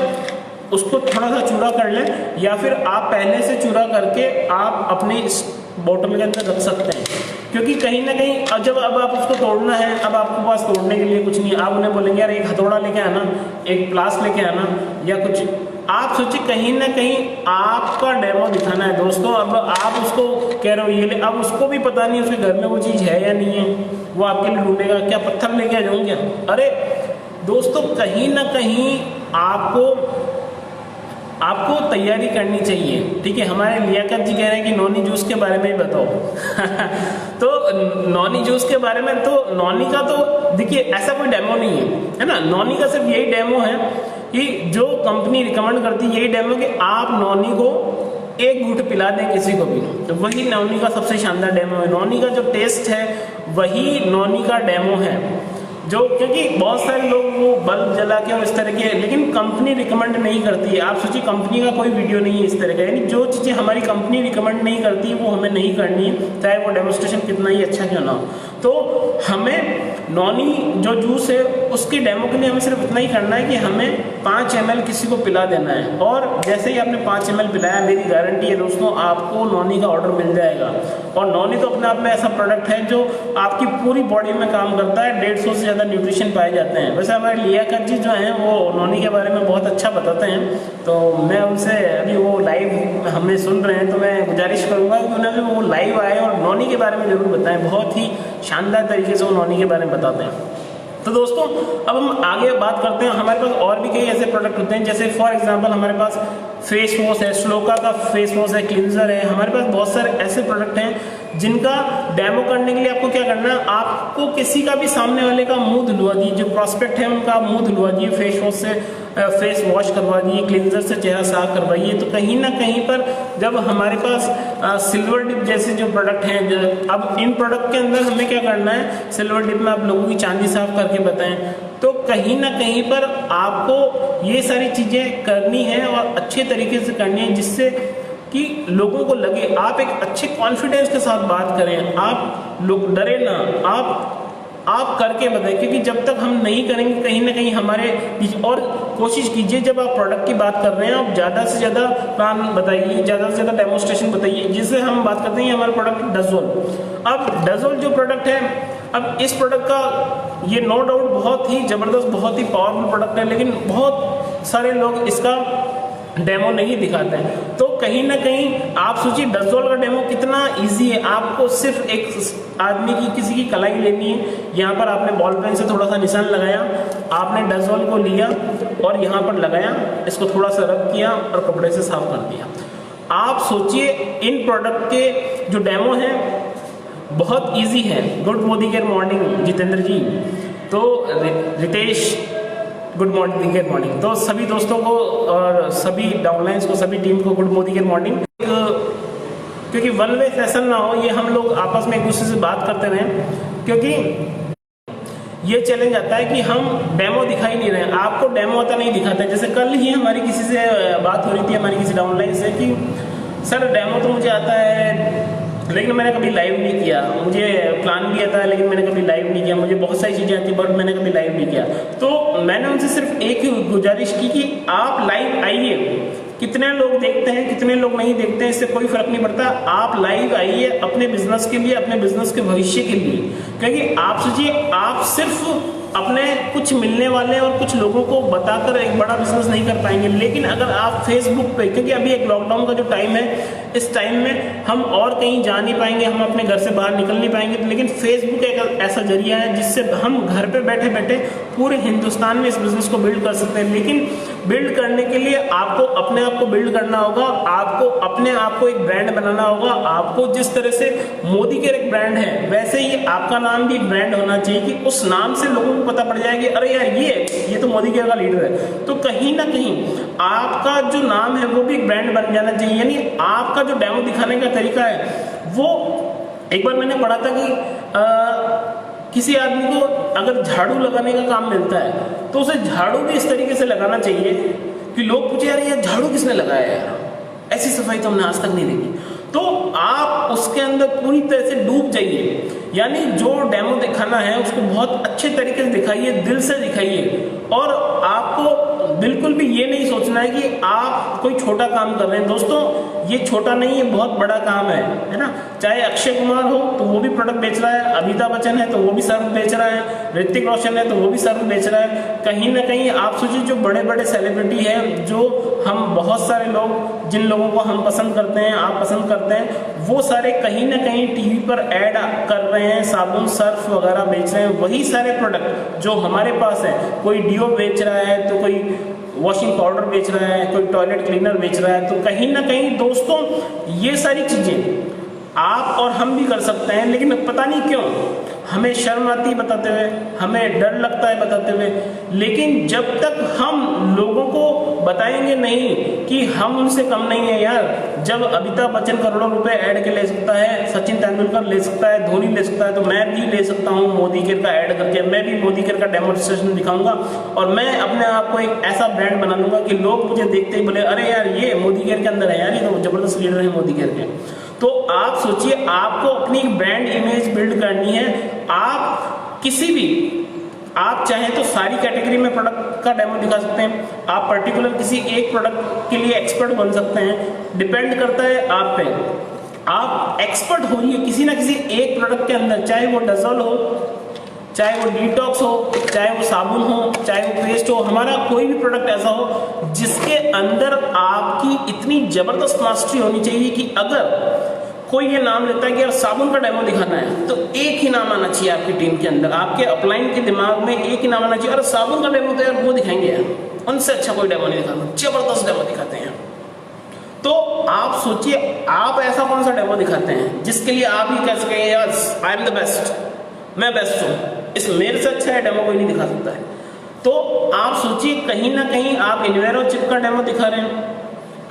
उसको थोड़ा सा चूरा कर लें, या फिर आप पहले से चूरा करके आप अपने इस बोतल के अंदर रख सकते हैं, क्योंकि कहीं ना कहीं अब आप उसको तोड़ना है, अब आपके पास तोड़ने के लिए कुछ नहीं, आप उन्हें बोलेंगे यार एक हथौड़ा लेके आना, एक प्लास लेके आना या कुछ। आप सोचिए कहीं ना कहीं आपका डेमो दिखाना है दोस्तों, अब आप उसको कह रहे हो ये ले, अब उसको भी पता नहीं उसके घर में वो चीज़ है या नहीं है, वो आपके लिए ढूंढेगा, क्या पत्थर लेके आ जाऊँ क्या। अरे दोस्तों कहीं ना कहीं आपको आपको तैयारी करनी चाहिए, ठीक है। हमारे लियाकत जी कह रहे हैं कि नॉनी जूस के बारे में ही बताओ। तो नॉनी जूस के बारे में, तो नॉनी का तो देखिए ऐसा कोई डेमो नहीं है ना। नॉनी का सिर्फ यही डेमो है कि जो कंपनी रिकमेंड करती है, यही डेमो कि आप नॉनी को एक घूंट पिला दें किसी को भी, तो वही नॉनी का सबसे शानदार डेमो है। नॉनी का जो टेस्ट है वही नॉनी का डेमो है, जो क्योंकि बहुत सारे लोग वो बल्ब जला के और इस तरह के, लेकिन कंपनी रिकमेंड नहीं करती है। आप सोचिए कंपनी का कोई वीडियो नहीं है इस तरह का, यानी जो चीज़ें हमारी कंपनी रिकमेंड नहीं करती वो हमें नहीं करनी है, चाहे वो डेमोस्ट्रेशन कितना ही अच्छा क्यों ना हो। तो हमें नॉनी जो जूस है उसके डेमो के लिए हमें सिर्फ इतना ही करना है कि हमें 5 ml किसी को पिला देना है, और जैसे ही आपने 5 ml पिलाया, मेरी गारंटी है दोस्तों आपको नॉनी का ऑर्डर मिल जाएगा। और नॉनी तो अपने आप में ऐसा प्रोडक्ट है जो आपकी पूरी बॉडी में काम करता है, 150 से ज़्यादा न्यूट्रिशन पाए जाते हैं। वैसे हमारे लियाकत जी जो हैं वो नॉनी के बारे में बहुत अच्छा बताते हैं, तो मैं उनसे अभी वो लाइव हमें सुन रहे हैं, तो मैं गुजारिश करूँगा कि उन्हें भी वो लाइव आए और नॉनी के बारे में ज़रूर बताएं। बहुत ही शानदार तरीके से वो नॉनी के बारे में बताते हैं। तो दोस्तों अब हम आगे बात करते हैं। हमारे पास और भी कई ऐसे प्रोडक्ट होते हैं, जैसे फॉर एग्जांपल हमारे पास फेस वॉश है, श्लोका का फेस वॉश है, क्लींजर है। हमारे पास बहुत सारे ऐसे प्रोडक्ट हैं जिनका डेमो करने के लिए आपको क्या करना है, आपको किसी का भी सामने वाले का मुंह धुलवा दीजिए, जो प्रॉस्पेक्ट है उनका मुंह धुलवा दीजिए, फेस वॉश से फेस वॉश करवा दिए, क्लींजर से चेहरा साफ करवाइए। तो कहीं ना कहीं पर जब हमारे पास सिल्वर डिप जैसे जो प्रोडक्ट हैं, अब इन प्रोडक्ट के अंदर हमें क्या करना है, सिल्वर डिप में आप लोगों की चांदी साफ करके बताएं, तो कहीं ना कहीं पर आपको ये सारी चीज़ें करनी है और अच्छे तरीके से करनी है, जिससे कि लोगों को लगे आप एक अच्छे कॉन्फिडेंस के साथ बात करें, आप लोग डरे ना, आप करके बताएं। क्योंकि जब तक हम नहीं करेंगे कहीं ना कहीं हमारे, और कोशिश कीजिए जब आप प्रोडक्ट की बात कर रहे हैं आप ज़्यादा से ज़्यादा काम बताइए, ज़्यादा से ज़्यादा डेमोस्ट्रेशन बताइए। जिससे हम बात करते हैं हमारा प्रोडक्ट डजोल। अब डजोल जो प्रोडक्ट है, अब इस प्रोडक्ट का ये नो डाउट बहुत ही ज़बरदस्त, बहुत ही पावरफुल प्रोडक्ट है, लेकिन बहुत सारे लोग इसका डेमो नहीं दिखाते हैं। तो कहीं ना कहीं आप सोचिए डजोल का डेमो कितना इजी है। आपको सिर्फ एक आदमी की, किसी की कलाई लेनी है, यहाँ पर आपने बॉल पेन से थोड़ा सा निशान लगाया, आपने डजोल को लिया और यहाँ पर लगाया, इसको थोड़ा सा रब किया और कपड़े से साफ कर दिया। आप सोचिए इन प्रोडक्ट के जो डेमो है बहुत इजी है। गुड मोदी केयर मॉर्निंग जितेंद्र जी, तो Ritesh good morning care morning, तो सभी दोस्तों को और सभी डाउनलाइंस को, सभी टीम को गुड मोदी केयर मॉर्निंग। क्योंकि वन वे सेशन ना हो, ये हम लोग आपस में एक दूसरे से बात करते रहें, क्योंकि ये चैलेंज आता है कि हम डेमो दिखाई नहीं रहे, आपको डेमो आता नहीं दिखाता है। जैसे कल ही हमारी किसी से बात हो रही थी, हमारी किसी डाउनलाइन से, कि सर डेमो तो मुझे आता है लेकिन मैंने कभी लाइव नहीं किया, मुझे प्लान भी आता है लेकिन मैंने कभी लाइव नहीं किया, मुझे बहुत सारी चीज़ें आती है बट मैंने कभी लाइव नहीं किया। तो मैंने उनसे सिर्फ एक ही गुजारिश की कि आप लाइव आइए, कितने लोग देखते हैं कितने लोग नहीं देखते हैं इससे कोई फर्क नहीं पड़ता, आप लाइव आइए अपने बिजनेस के लिए, अपने बिजनेस के भविष्य के लिए। क्योंकि आप सोचिए आप सिर्फ अपने कुछ मिलने वाले और कुछ लोगों को बताकर एक बड़ा बिजनेस नहीं कर पाएंगे, लेकिन अगर आप फेसबुक पे, क्योंकि अभी एक लॉकडाउन का जो टाइम है, इस टाइम में हम और कहीं जा नहीं पाएंगे, हम अपने घर से बाहर निकल नहीं पाएंगे, लेकिन फेसबुक एक ऐसा जरिया है जिससे हम घर पे बैठे बैठे पूरे हिंदुस्तान में इस बिजनेस को बिल्ड कर सकते हैं। लेकिन बिल्ड करने के लिए आपको अपने आप को बिल्ड करना होगा, आपको अपने आप को एक ब्रांड बनाना होगा। आपको जिस तरह से मोदी केयर एक ब्रांड है, वैसे ही आपका नाम भी एक ब्रांड होना चाहिए कि उस नाम से लोगों को पता पड़ जाए कि अरे यार ये तो मोदी केयर का लीडर है। तो कहीं ना कहीं आपका जो नाम है वो भी एक ब्रांड बन जाना चाहिए। यानी आपका जो डेमो दिखाने का तरीका है वो, एक बार मैंने पढ़ा था कि किसी आदमी को अगर झाड़ू लगाने का काम मिलता है तो उसे झाड़ू भी इस तरीके से लगाना चाहिए कि लोग पूछे यार ये झाड़ू किसने लगाया यार, ऐसी सफाई तो हमने आज तक नहीं देखी। तो आप उसके अंदर पूरी तरह से डूब जाइए, यानी जो डेमो दिखाना है उसको बहुत अच्छे तरीके से दिखाइए, दिल से दिखाइए। और आपको बिल्कुल भी ये नहीं सोचना है कि आप कोई छोटा काम कर रहे हैं। दोस्तों ये छोटा नहीं है, बहुत बड़ा काम है ना। चाहे अक्षय कुमार हो तो वो भी प्रोडक्ट बेच रहा है, अमिताभ बच्चन है तो वो भी सर्फ बेच रहा है, ऋतिक रोशन है तो वो भी सर्फ बेच रहा है। कहीं ना कहीं आप सोचिए जो बड़े बड़े सेलिब्रिटी हैं, जो हम बहुत सारे लोग, जिन लोगों को हम पसंद करते हैं, आप पसंद करते हैं, वो सारे कहीं ना कहीं टीवी पर ऐड कर रहे हैं, साबुन सर्फ वगैरह बेच रहे हैं। वही सारे प्रोडक्ट जो हमारे पास है, कोई डिओ बेच रहा है तो कोई वॉशिंग पाउडर बेच रहा है, कोई टॉयलेट क्लीनर बेच रहा है। तो कहीं ना कहीं दोस्तों ये सारी चीजें आप और हम भी कर सकते हैं, लेकिन पता नहीं क्यों हमें शर्म आती है बताते हुए, हमें डर लगता है बताते हुए। लेकिन जब तक हम लोगों को बताएंगे नहीं कि हम उनसे कम नहीं है यार, जब अमिताभ बच्चन करोड़ों रुपए ऐड के ले सकता है, सचिन तेंदुलकर ले सकता है, धोनी ले सकता है, तो मैं भी ले सकता हूँ मोदी केयर का ऐड करके। मैं भी मोदी केयर का डेमोन्स्ट्रेशन दिखाऊंगा और मैं अपने आप को एक ऐसा ब्रांड बना लूंगा कि लोग मुझे देखते ही बोले अरे यार ये मोदी केयर के अंदर है यार, ये तो जबरदस्त लीडर है मोदी केयर के। तो आप सोचिए, आपको अपनी ब्रांड इमेज बिल्ड करनी है। आप किसी भी, आप चाहें तो सारी कैटेगरी में प्रोडक्ट का डेमो दिखा सकते हैं, आप पर्टिकुलर किसी एक प्रोडक्ट के लिए एक्सपर्ट बन सकते हैं, डिपेंड करता है आप पे। आप एक्सपर्ट होइए किसी ना किसी एक प्रोडक्ट के अंदर, चाहे वो डजल हो, चाहे वो डिटॉक्स हो, चाहे वो साबुन हो, चाहे वो पेस्ट हो, हमारा कोई भी प्रोडक्ट ऐसा हो जिसके अंदर आपकी इतनी जबरदस्त मास्टरी होनी चाहिए कि अगर कोई ये नाम लेता है कि यार साबुन का डेमो दिखाना है, तो एक ही नाम आना चाहिए आपकी टीम के अंदर, आपके अपलाइन के दिमाग में एक ही नाम आना चाहिए, अरे साबुन का डेमो तो यार वो दिखाएंगे यार, उनसे अच्छा कोई डेमो नहीं दिखाता, जबरदस्त डेमो दिखाते हैं। तो आप सोचिए आप ऐसा कौन सा डेमो दिखाते हैं जिसके लिए आप ही कह सकें yes I am the best, मैं बेस्ट हूँ, इस मेरे से अच्छा है डेमो कोई नहीं दिखा सकता है। तो आप सोचिए कहीं ना कहीं आप इन्वेरो चिप का डेमो दिखा रहे हैं,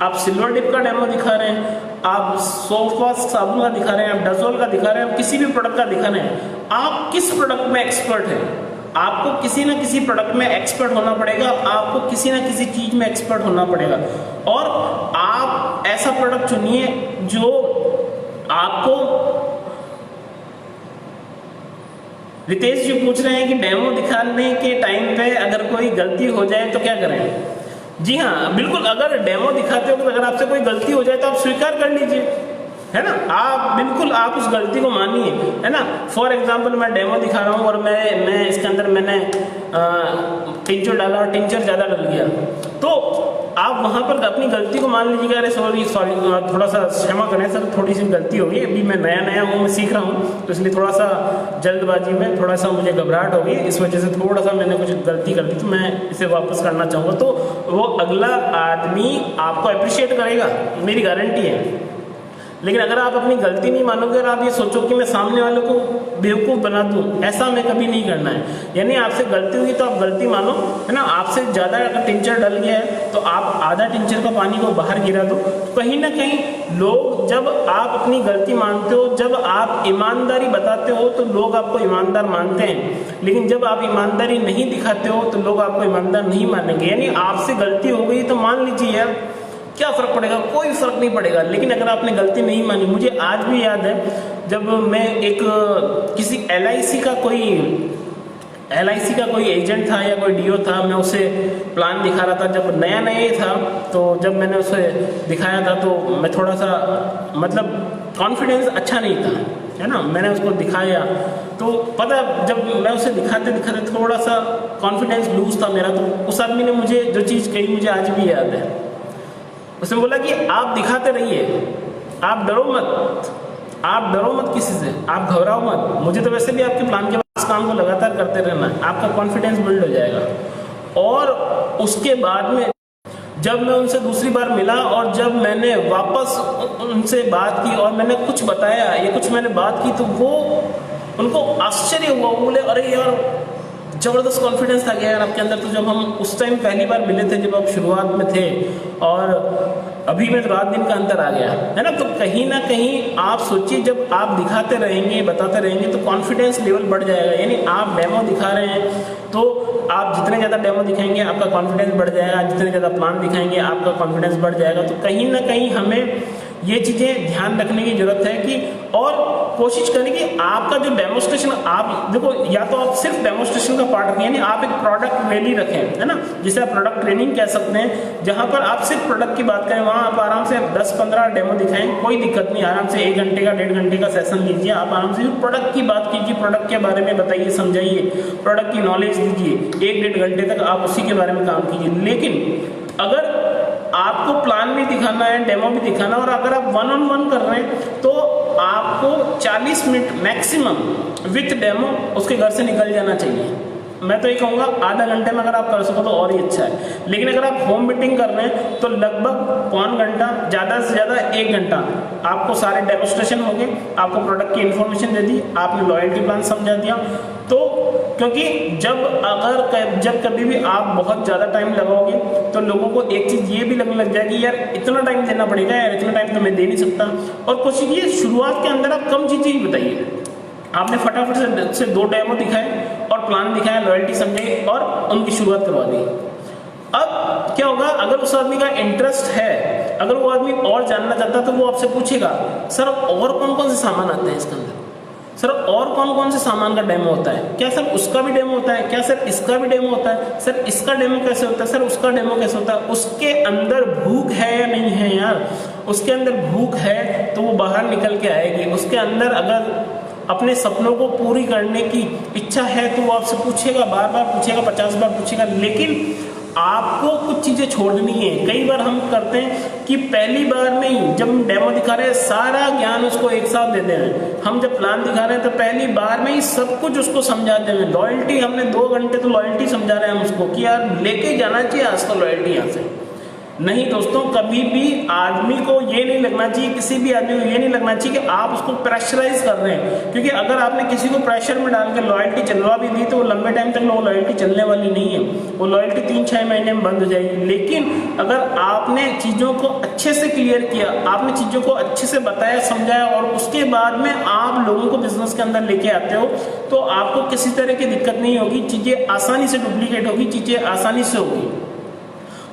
आप सिल्वर डिप का डेमो दिखा रहे हैं, आप सोफ्टवॉश साबुन का दिखा रहे हैं, आप डजोल का दिखा रहे हैं, आप किसी भी प्रोडक्ट का दिखा रहे हैं। आप किस प्रोडक्ट में एक्सपर्ट हैं, आपको किसी ना किसी प्रोडक्ट में एक्सपर्ट होना पड़ेगा, आपको किसी ना किसी चीज में एक्सपर्ट होना पड़ेगा। और आप ऐसा प्रोडक्ट चुनिए जो आपको, रितेश जी पूछ रहे हैं कि डेमो दिखाने के टाइम पे अगर कोई गलती हो जाए तो क्या करें। जी हाँ बिल्कुल, अगर डेमो दिखाते हो तो अगर आपसे कोई गलती हो जाए तो आप स्वीकार कर लीजिए, है ना, आप बिल्कुल आप उस गलती को मानिए, है ना। फॉर एग्जांपल मैं डेमो दिखा रहा हूँ और मैं इसके अंदर मैंने टिंचर डाला और टिंचर ज़्यादा डल गया, तो आप वहाँ पर अपनी गलती को मान लीजिएगा, अरे सॉरी थोड़ा सा क्षमा करें सर, थोड़ी सी गलती होगी, अभी मैं नया हूँ, मैं सीख रहा हूँ, तो इसलिए थोड़ा सा जल्दबाजी में थोड़ा सा मुझे घबराहट होगी, इस वजह से थोड़ा सा मैंने कुछ गलती कर दी, तो मैं इसे वापस करना चाहूँगा। तो वो अगला आदमी आपको अप्रिशिएट करेगा, मेरी गारंटी है। लेकिन अगर आप अपनी गलती नहीं मानोगे और आप ये सोचो कि मैं सामने वाले को बेवकूफ़ बना दूं, ऐसा हमें कभी नहीं करना है। यानी आपसे गलती हुई तो आप गलती मानो, है ना। आपसे ज़्यादा अगर टिंचर डल गया है तो आप आधा टिंचर का पानी को बाहर गिरा दो। कहीं ना कहीं लोग, जब आप अपनी गलती मानते हो, जब आप ईमानदारी बताते हो तो लोग आपको ईमानदार मानते हैं, लेकिन जब आप ईमानदारी नहीं दिखाते हो तो लोग आपको ईमानदार नहीं मानेंगे। यानी आपसे गलती हो गई तो मान लीजिए यार, क्या फ़र्क पड़ेगा, कोई फ़र्क नहीं पड़ेगा। लेकिन अगर आपने गलती नहीं मानी, मुझे आज भी याद है जब मैं एक किसी LIC का कोई एजेंट था या कोई DO था, मैं उसे प्लान दिखा रहा था, जब नया ही था, तो जब मैंने उसे दिखाया था तो मैं थोड़ा सा, मतलब कॉन्फिडेंस अच्छा नहीं था, है ना। मैंने उसको दिखाया तो पता, जब मैं उसे दिखाते थोड़ा सा कॉन्फिडेंस लूज था मेरा, तो उस आदमी ने मुझे जो चीज़ कही मुझे आज भी याद है। उसने बोला कि आप दिखाते रहिए, आप डरो मत किसी से, आप घबराओ मत, मुझे तो वैसे भी आपके प्लान के बाद इस काम को लगातार करते रहना है, आपका कॉन्फिडेंस बिल्ड हो जाएगा। और उसके बाद में जब मैं उनसे दूसरी बार मिला और जब मैंने वापस उनसे बात की और मैंने कुछ बताया, ये कुछ मैंने बात की, तो वो, उनको आश्चर्य हुआ, बोले अरे यार जबरदस्त कॉन्फिडेंस आ गया यार आपके अंदर। तो जब हम उस टाइम पहली बार मिले थे, जब आप शुरुआत में थे, और अभी में तो रात दिन का अंतर आ गया, है ना। तो कहीं ना कहीं आप सोचिए, जब आप दिखाते रहेंगे, बताते रहेंगे, तो कॉन्फिडेंस लेवल बढ़ जाएगा। यानी आप डेमो दिखा रहे हैं तो आप जितने ज़्यादा डेमो दिखाएंगे आपका कॉन्फिडेंस बढ़ जाएगा, जितने ज़्यादा प्लान दिखाएंगे आपका कॉन्फिडेंस बढ़ जाएगा। तो कहीं ना कहीं हमें ये चीज़ें ध्यान रखने की जरूरत है कि, और कोशिश करें कि आपका जो डेमोस्ट्रेशन, आप देखो, या तो आप सिर्फ डेमोस्ट्रेशन का पार्ट रखें, यानी आप एक प्रोडक्ट रैली रखें, है ना, जिसे आप प्रोडक्ट ट्रेनिंग कह सकते हैं, जहां पर आप सिर्फ प्रोडक्ट की बात करें, वहां आप आराम से 10-15 डेमो दिखाएं, कोई दिक्कत नहीं, आराम से 1 घंटे का 1.5 घंटे का सेशन लीजिए, आप आराम से प्रोडक्ट की बात कीजिए, प्रोडक्ट के बारे में बताइए, समझाइए, प्रोडक्ट की नॉलेज दीजिए, 1-1.5 घंटे तक आप उसी के बारे में काम कीजिए। लेकिन अगर आपको प्लान भी दिखाना है, डेमो भी दिखाना, और अगर आप 1-on-1 कर रहे हैं तो आपको 40 मिनट मैक्सिमम विथ डेमो उसके घर से निकल जाना चाहिए। मैं तो ये कहूँगा आधा घंटे में अगर आप कर सको तो और ही अच्छा है। लेकिन अगर आप होम मीटिंग कर रहे हैं तो लगभग पौन घंटा, ज़्यादा से ज़्यादा 1 घंटा आपको सारे डेमोस्ट्रेशन हो गए, आपको प्रोडक्ट की इन्फॉर्मेशन दे दी, आपने लॉयल्टी प्लान समझा दिया। तो क्योंकि जब कभी भी आप बहुत ज़्यादा टाइम लगाओगे तो लोगों को एक चीज़ ये भी लगने लग जाएगी, यार इतना टाइम देना पड़ेगा, यार इतना टाइम तो मैं दे नहीं सकता। और कोशिश कीजिए शुरुआत के अंदर आप कम चीज़ें ही बताइए। आपने फटाफट से 2 डेमो दिखाए और प्लान दिखाया, लॉयल्टी समझाई और उनकी शुरुआत करवा दी। अब क्या होगा, अगर उस आदमी का इंटरेस्ट है, अगर वो आदमी और जानना चाहता है तो वो आपसे पूछेगा, सर और कौन कौन से सामान आते हैं इसके अंदर, सर और कौन कौन से सामान का डेमो होता है, क्या सर उसका भी डेमो होता है, क्या सर इसका भी डेमो होता है, सर इसका डेमो कैसे होता है, सर उसका डेमो कैसे होता है। उसके अंदर भूख है या नहीं है यार, उसके अंदर भूख है तो वो बाहर निकल के आएगी। उसके अंदर अगर अपने सपनों को पूरी करने की इच्छा है तो वो आपसे पूछेगा, बार बार पूछेगा, 50 बार पूछेगा। लेकिन आपको कुछ चीज़ें छोड़नी है। कई बार हम करते हैं कि पहली बार में ही जब हम डेमो दिखा रहे हैं सारा ज्ञान उसको एक साथ दे दे रहे हैं। हम जब प्लान दिखा रहे हैं तो पहली बार में ही सब कुछ उसको समझा दे रहे हैं। लॉयल्टी हमने 2 घंटे तो लॉयल्टी समझा रहे हैं हम उसको कि यार लेके जाना चाहिए आज तो लॉयल्टी यहाँ से। नहीं दोस्तों, कभी भी आदमी को ये नहीं लगना चाहिए, किसी भी आदमी को ये नहीं लगना चाहिए कि आप उसको प्रेशराइज कर रहे हैं। क्योंकि अगर आपने किसी को प्रेशर में डाल के लॉयल्टी चलवा भी दी तो वो लंबे टाइम तक वो लॉयल्टी चलने वाली नहीं है, वो लॉयल्टी 3-6 महीने में बंद हो जाएगी। लेकिन अगर आपने चीज़ों को अच्छे से क्लियर किया, आपने चीज़ों को अच्छे से बताया, समझाया और उसके बाद में आप लोगों को बिजनेस के अंदर लेके आते हो तो आपको किसी तरह की दिक्कत नहीं होगी, चीज़ें आसानी से डुप्लीकेट होगी, चीज़ें आसानी से होगी।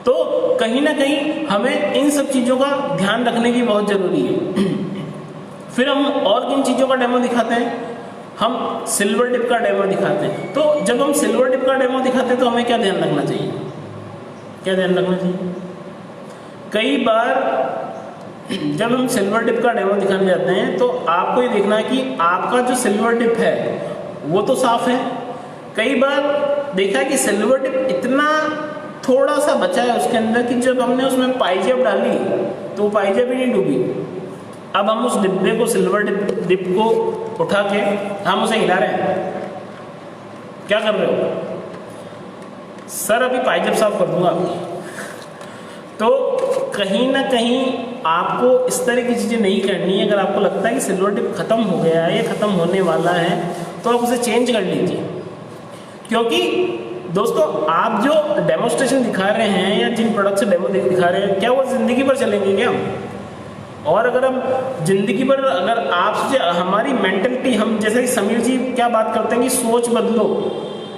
तो कहीं ना कहीं हमें इन सब चीज़ों का ध्यान रखने की बहुत ज़रूरी है। फिर हम और किन चीज़ों का डेमो दिखाते हैं, हम सिल्वर टिप का डेमो दिखाते हैं। तो जब हम सिल्वर टिप का डेमो दिखाते हैं तो हमें क्या ध्यान रखना चाहिए, क्या ध्यान रखना चाहिए? कई बार जब हम सिल्वर टिप का डेमो दिखाने जाते हैं तो आपको ये देखना है कि आपका जो सिल्वर टिप है वो तो साफ है। कई बार देखा है कि सिल्वर टिप इतना थोड़ा सा बचा है उसके अंदर कि जब हमने उसमें पाइजेब डाली तो वो पाइजेब ही नहीं डूबी। अब हम उस डिब्बे को, सिल्वर डिप को उठा के हम उसे हिला रहे हैं। क्या कर रहे हो? सर अभी पाइजेब साफ कर दूंगा आपकी। तो कहीं ना कहीं आपको इस तरह की चीज़ें नहीं करनी है। अगर आपको लगता है कि सिल्वर टिप खत्म हो गया है या खत्म होने वाला है तो आप उसे चेंज कर लीजिए। क्योंकि दोस्तों आप जो डेमोस्ट्रेशन दिखा रहे हैं या जिन प्रोडक्ट से डेमो दिखा रहे हैं, क्या वो ज़िंदगी भर चलेंगे क्या? और अगर हम जिंदगी भर, अगर आप सोचे हमारी मेंटलिटी, हम जैसे कि समीर जी क्या बात करते हैं कि सोच बदलो,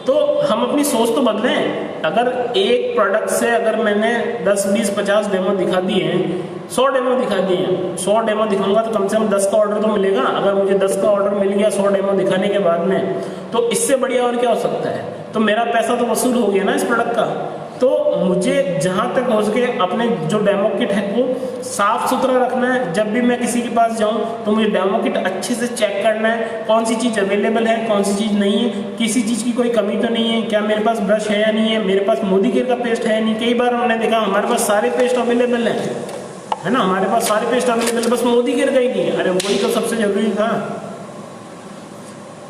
तो हम अपनी सोच तो बदलें। अगर एक प्रोडक्ट से अगर मैंने 10, 20, 50 डेमो दिखा दिए हैं, 100 डेमो दिखा दिए हैं, 100 डेमो दिखाऊंगा तो कम से कम 10 का ऑर्डर तो मिलेगा। अगर मुझे 10 का ऑर्डर मिल गया 100 डेमो दिखाने के बाद में, तो इससे बढ़िया और क्या हो सकता है? तो मेरा पैसा तो वसूल हो गया ना इस प्रोडक्ट का। तो मुझे जहाँ तक हो सके अपने जो डेमो किट है वो साफ सुथरा रखना है। जब भी मैं किसी के पास जाऊँ तो मुझे डेमो किट अच्छे से चेक करना है, कौन सी चीज़ अवेलेबल है, कौन सी चीज़ नहीं है, किसी चीज़ की कोई कमी तो नहीं है, क्या मेरे पास ब्रश है या नहीं है, मेरे पास मोदी केयर का पेस्ट है या नहीं। कई बार हमने देखा हमारे पास सारे पेस्ट अवेलेबल हैं, है ना, हमारे पास सारे पेस्ट अवेलेबल है, बस मोदी केयर का ही नहीं है। अरे वही तो सबसे जरूरी था।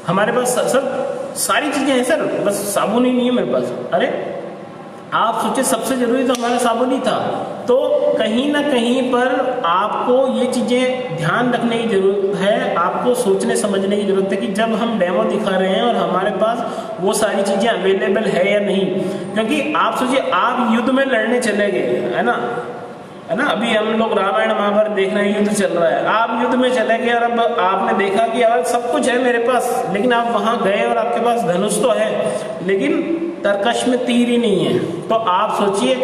हमारे पास सर सारी चीज़ें हैं सर, बस साबुन ही नहीं है मेरे पास। अरे आप सोचे सबसे जरूरी तो हमारा साबुन ही था। तो कहीं ना कहीं पर आपको ये चीज़ें ध्यान रखने की ज़रूरत है, आपको सोचने समझने की ज़रूरत है कि जब हम डेमो दिखा रहे हैं और हमारे पास वो सारी चीज़ें अवेलेबल है या नहीं। क्योंकि आप सोचिए आप युद्ध में लड़ने चले गए, है ना, अभी हम लोग रामायण महाभारत देख रहे हैं, युद्ध चल रहा है, आप युद्ध में चले गए और अब आपने देखा कि यार सब कुछ है मेरे पास, लेकिन आप वहाँ गए और आपके पास धनुष तो है लेकिन तरकश में तीर ही नहीं है। तो आप सोचिए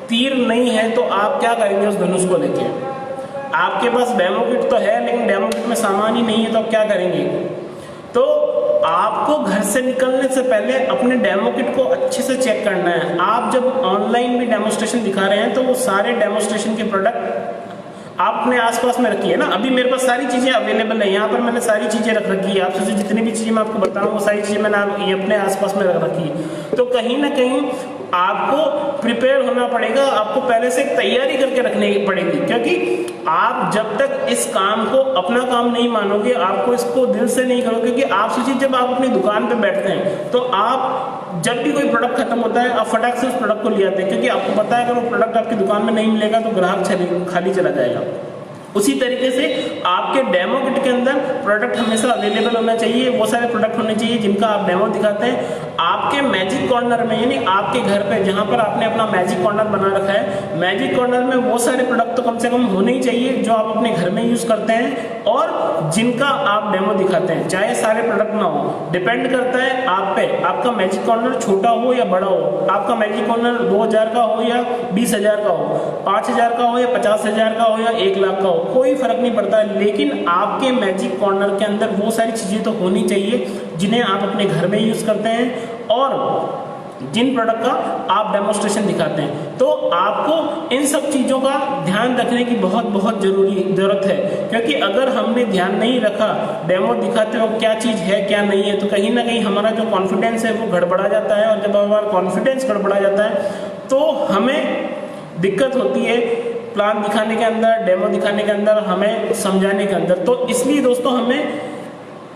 तीर नहीं है तो आप क्या करेंगे उस धनुष को लेके? आपके पास डेमो किट तो है लेकिन डेमो किट में सामान ही नहीं है, तो आप क्या करेंगे? तो आपको घर से निकलने से पहले अपने डेमो किट को अच्छे से चेक करना है। आप जब ऑनलाइन भी डेमोस्ट्रेशन दिखा रहे हैं तो वो सारे डेमोस्ट्रेशन के प्रोडक्ट आप अपने आसपास में रखिए ना। अभी मेरे पास सारी चीजें अवेलेबल है, यहाँ पर मैंने सारी चीजें रख रखी है। आपसे जितनी भी चीजें मैं आपको बताऊं वो सारी चीजें मैंने अपने आसपास में रख रखी है। तो कहीं ना कहीं आपको प्रिपेयर होना पड़ेगा, आपको पहले से तैयारी करके रखनी पड़ेगी, क्योंकि आप जब तक इस काम को अपना काम नहीं मानोगे, आपको इसको दिल से नहीं करोगे। क्योंकि आप सोचिए, जब आप अपनी दुकान पे बैठते हैं तो आप जब भी कोई प्रोडक्ट खत्म होता है आप फटाक से उस प्रोडक्ट को ले आते हैं, क्योंकि आपको पता है अगर वो प्रोडक्ट आपकी दुकान में नहीं मिलेगा तो ग्राहक खाली चला जाएगा। उसी तरीके से आपके डेमो किट के अंदर प्रोडक्ट हमेशा अवेलेबल होना चाहिए, वो सारे प्रोडक्ट होने चाहिए जिनका आप डेमो दिखाते हैं। आपके मैजिक कॉर्नर में, यानी आपके घर पे जहां पर आपने अपना मैजिक कॉर्नर बना रखा है, मैजिक कॉर्नर में वो सारे प्रोडक्ट तो कम से कम होने ही चाहिए जो आप अपने घर में यूज करते हैं और जिनका आप डेमो दिखाते हैं। चाहे सारे प्रोडक्ट ना हो, डिपेंड करता है आप पे, आपका मैजिक कॉर्नर छोटा हो या बड़ा हो, आपका मैजिक कॉर्नर 2000 का हो या 20,000 का हो, 5,000 का हो या 50,000 का हो या 1 लाख का हो, कोई फर्क नहीं पड़ता। लेकिन आपके मैजिक कॉर्नर के अंदर वो सारी चीजें तो होनी चाहिए जिन्हें आप अपने घर में यूज करते हैं और जिन प्रोडक्ट का आप डेमोस्ट्रेशन दिखाते हैं। तो आपको इन सब चीजों का ध्यान रखने की बहुत जरूरत है, क्योंकि अगर हमने ध्यान नहीं रखा डेमो दिखाते हो क्या चीज है क्या नहीं है, तो कहीं ना कहीं हमारा जो कॉन्फिडेंस है वो गड़बड़ा जाता है। और जब हमारा कॉन्फिडेंस गड़बड़ा जाता है तो हमें दिक्कत होती है प्लान दिखाने के अंदर, डेमो दिखाने के अंदर, हमें समझाने के अंदर। तो इसलिए दोस्तों हमें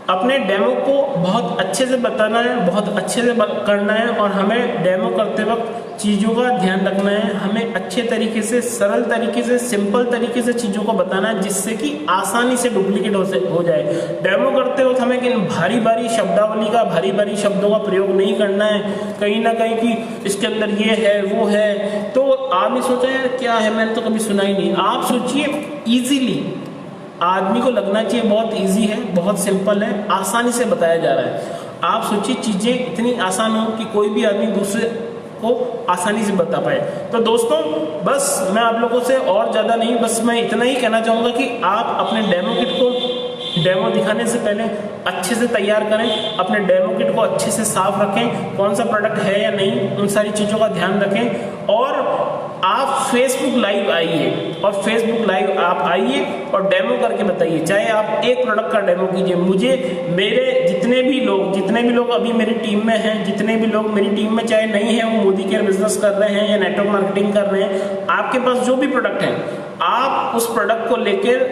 अपने डेमो को बहुत अच्छे से बताना है, बहुत अच्छे से करना है और हमें डेमो करते वक्त चीज़ों का ध्यान रखना है। हमें अच्छे तरीके से, सरल तरीके से, सिंपल तरीके से चीज़ों को बताना है जिससे कि आसानी से डुप्लीकेट हो जाए। डेमो करते वक्त हमें कि भारी भारी शब्दावली का, भारी भारी शब्दों का प्रयोग नहीं करना है कहीं ना कहीं कि इसके अंदर ये है वो है। तो आपने सोचा यार क्या है, मैंने तो कभी सुना ही नहीं। आप सोचिए, इजीली आदमी को लगना चाहिए बहुत इजी है, बहुत सिंपल है, आसानी से बताया जा रहा है। आप सोचिए चीजें इतनी आसान हो कि कोई भी आदमी दूसरे को आसानी से बता पाए। तो दोस्तों बस मैं आप लोगों से और ज्यादा नहीं, बस मैं इतना ही कहना चाहूंगा कि आप अपने डेमो किट को डेमो दिखाने से पहले अच्छे से तैयार करें, अपने डेमो किट को अच्छे से साफ रखें, कौन सा प्रोडक्ट है या नहीं उन सारी चीज़ों का ध्यान रखें। और आप फेसबुक लाइव आइए, और फेसबुक लाइव आप आइए और डेमो करके बताइए। चाहे आप एक प्रोडक्ट का डेमो कीजिए। मुझे मेरे जितने भी लोग अभी मेरी टीम में हैं, जितने भी लोग मेरी टीम में चाहे नहीं है, वो मोदी केयर बिजनेस कर रहे हैं या नेटवर्क मार्केटिंग कर रहे हैं, आपके पास जो भी प्रोडक्ट है आप उस प्रोडक्ट को लेकर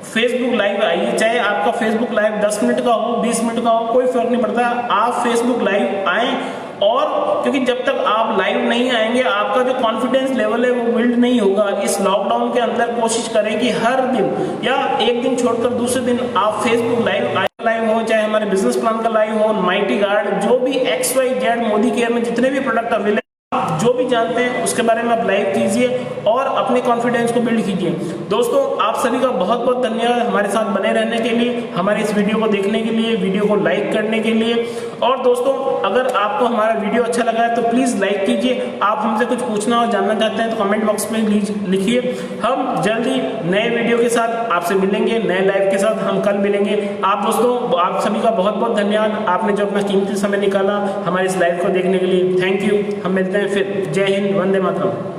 फेसबुक लाइव आइए। चाहे आपका फेसबुक लाइव 10 मिनट का हो, 20 मिनट का हो, कोई फर्क नहीं पड़ता, आप फेसबुक लाइव आए। और क्योंकि जब तक आप लाइव नहीं आएंगे आपका जो कॉन्फिडेंस लेवल है वो बिल्ड नहीं होगा। इस लॉकडाउन के अंदर कोशिश करें कि हर दिन या एक दिन छोड़कर दूसरे दिन आप फेसबुक लाइव हो, चाहे हमारे बिजनेस प्लान का लाइव हो, माइटी गार्ड, जो भी XYZ मोदी केयर में जितने भी प्रोडक्ट अवेलेबल जो भी जानते हैं उसके बारे में आप लाइव कीजिए और अपने कॉन्फिडेंस को बिल्ड कीजिए। दोस्तों आप सभी का बहुत बहुत धन्यवाद हमारे साथ बने रहने के लिए, हमारे इस वीडियो को देखने के लिए, वीडियो को लाइक करने के लिए। और दोस्तों अगर आपको हमारा वीडियो अच्छा लगा है तो प्लीज लाइक कीजिए। आप हमसे कुछ पूछना और जानना चाहते हैं तो कमेंट बॉक्स में लिखिए। हम जल्दी नए वीडियो के साथ आपसे मिलेंगे, नए लाइव के साथ हम कल मिलेंगे। आप दोस्तों आप सभी का बहुत बहुत धन्यवाद, आपने जो अपना कीमती समय निकाला हमारे इस लाइव को देखने के लिए। Thank you. हम मिलते हैं फिर। जय हिंद, वंदे मातरम।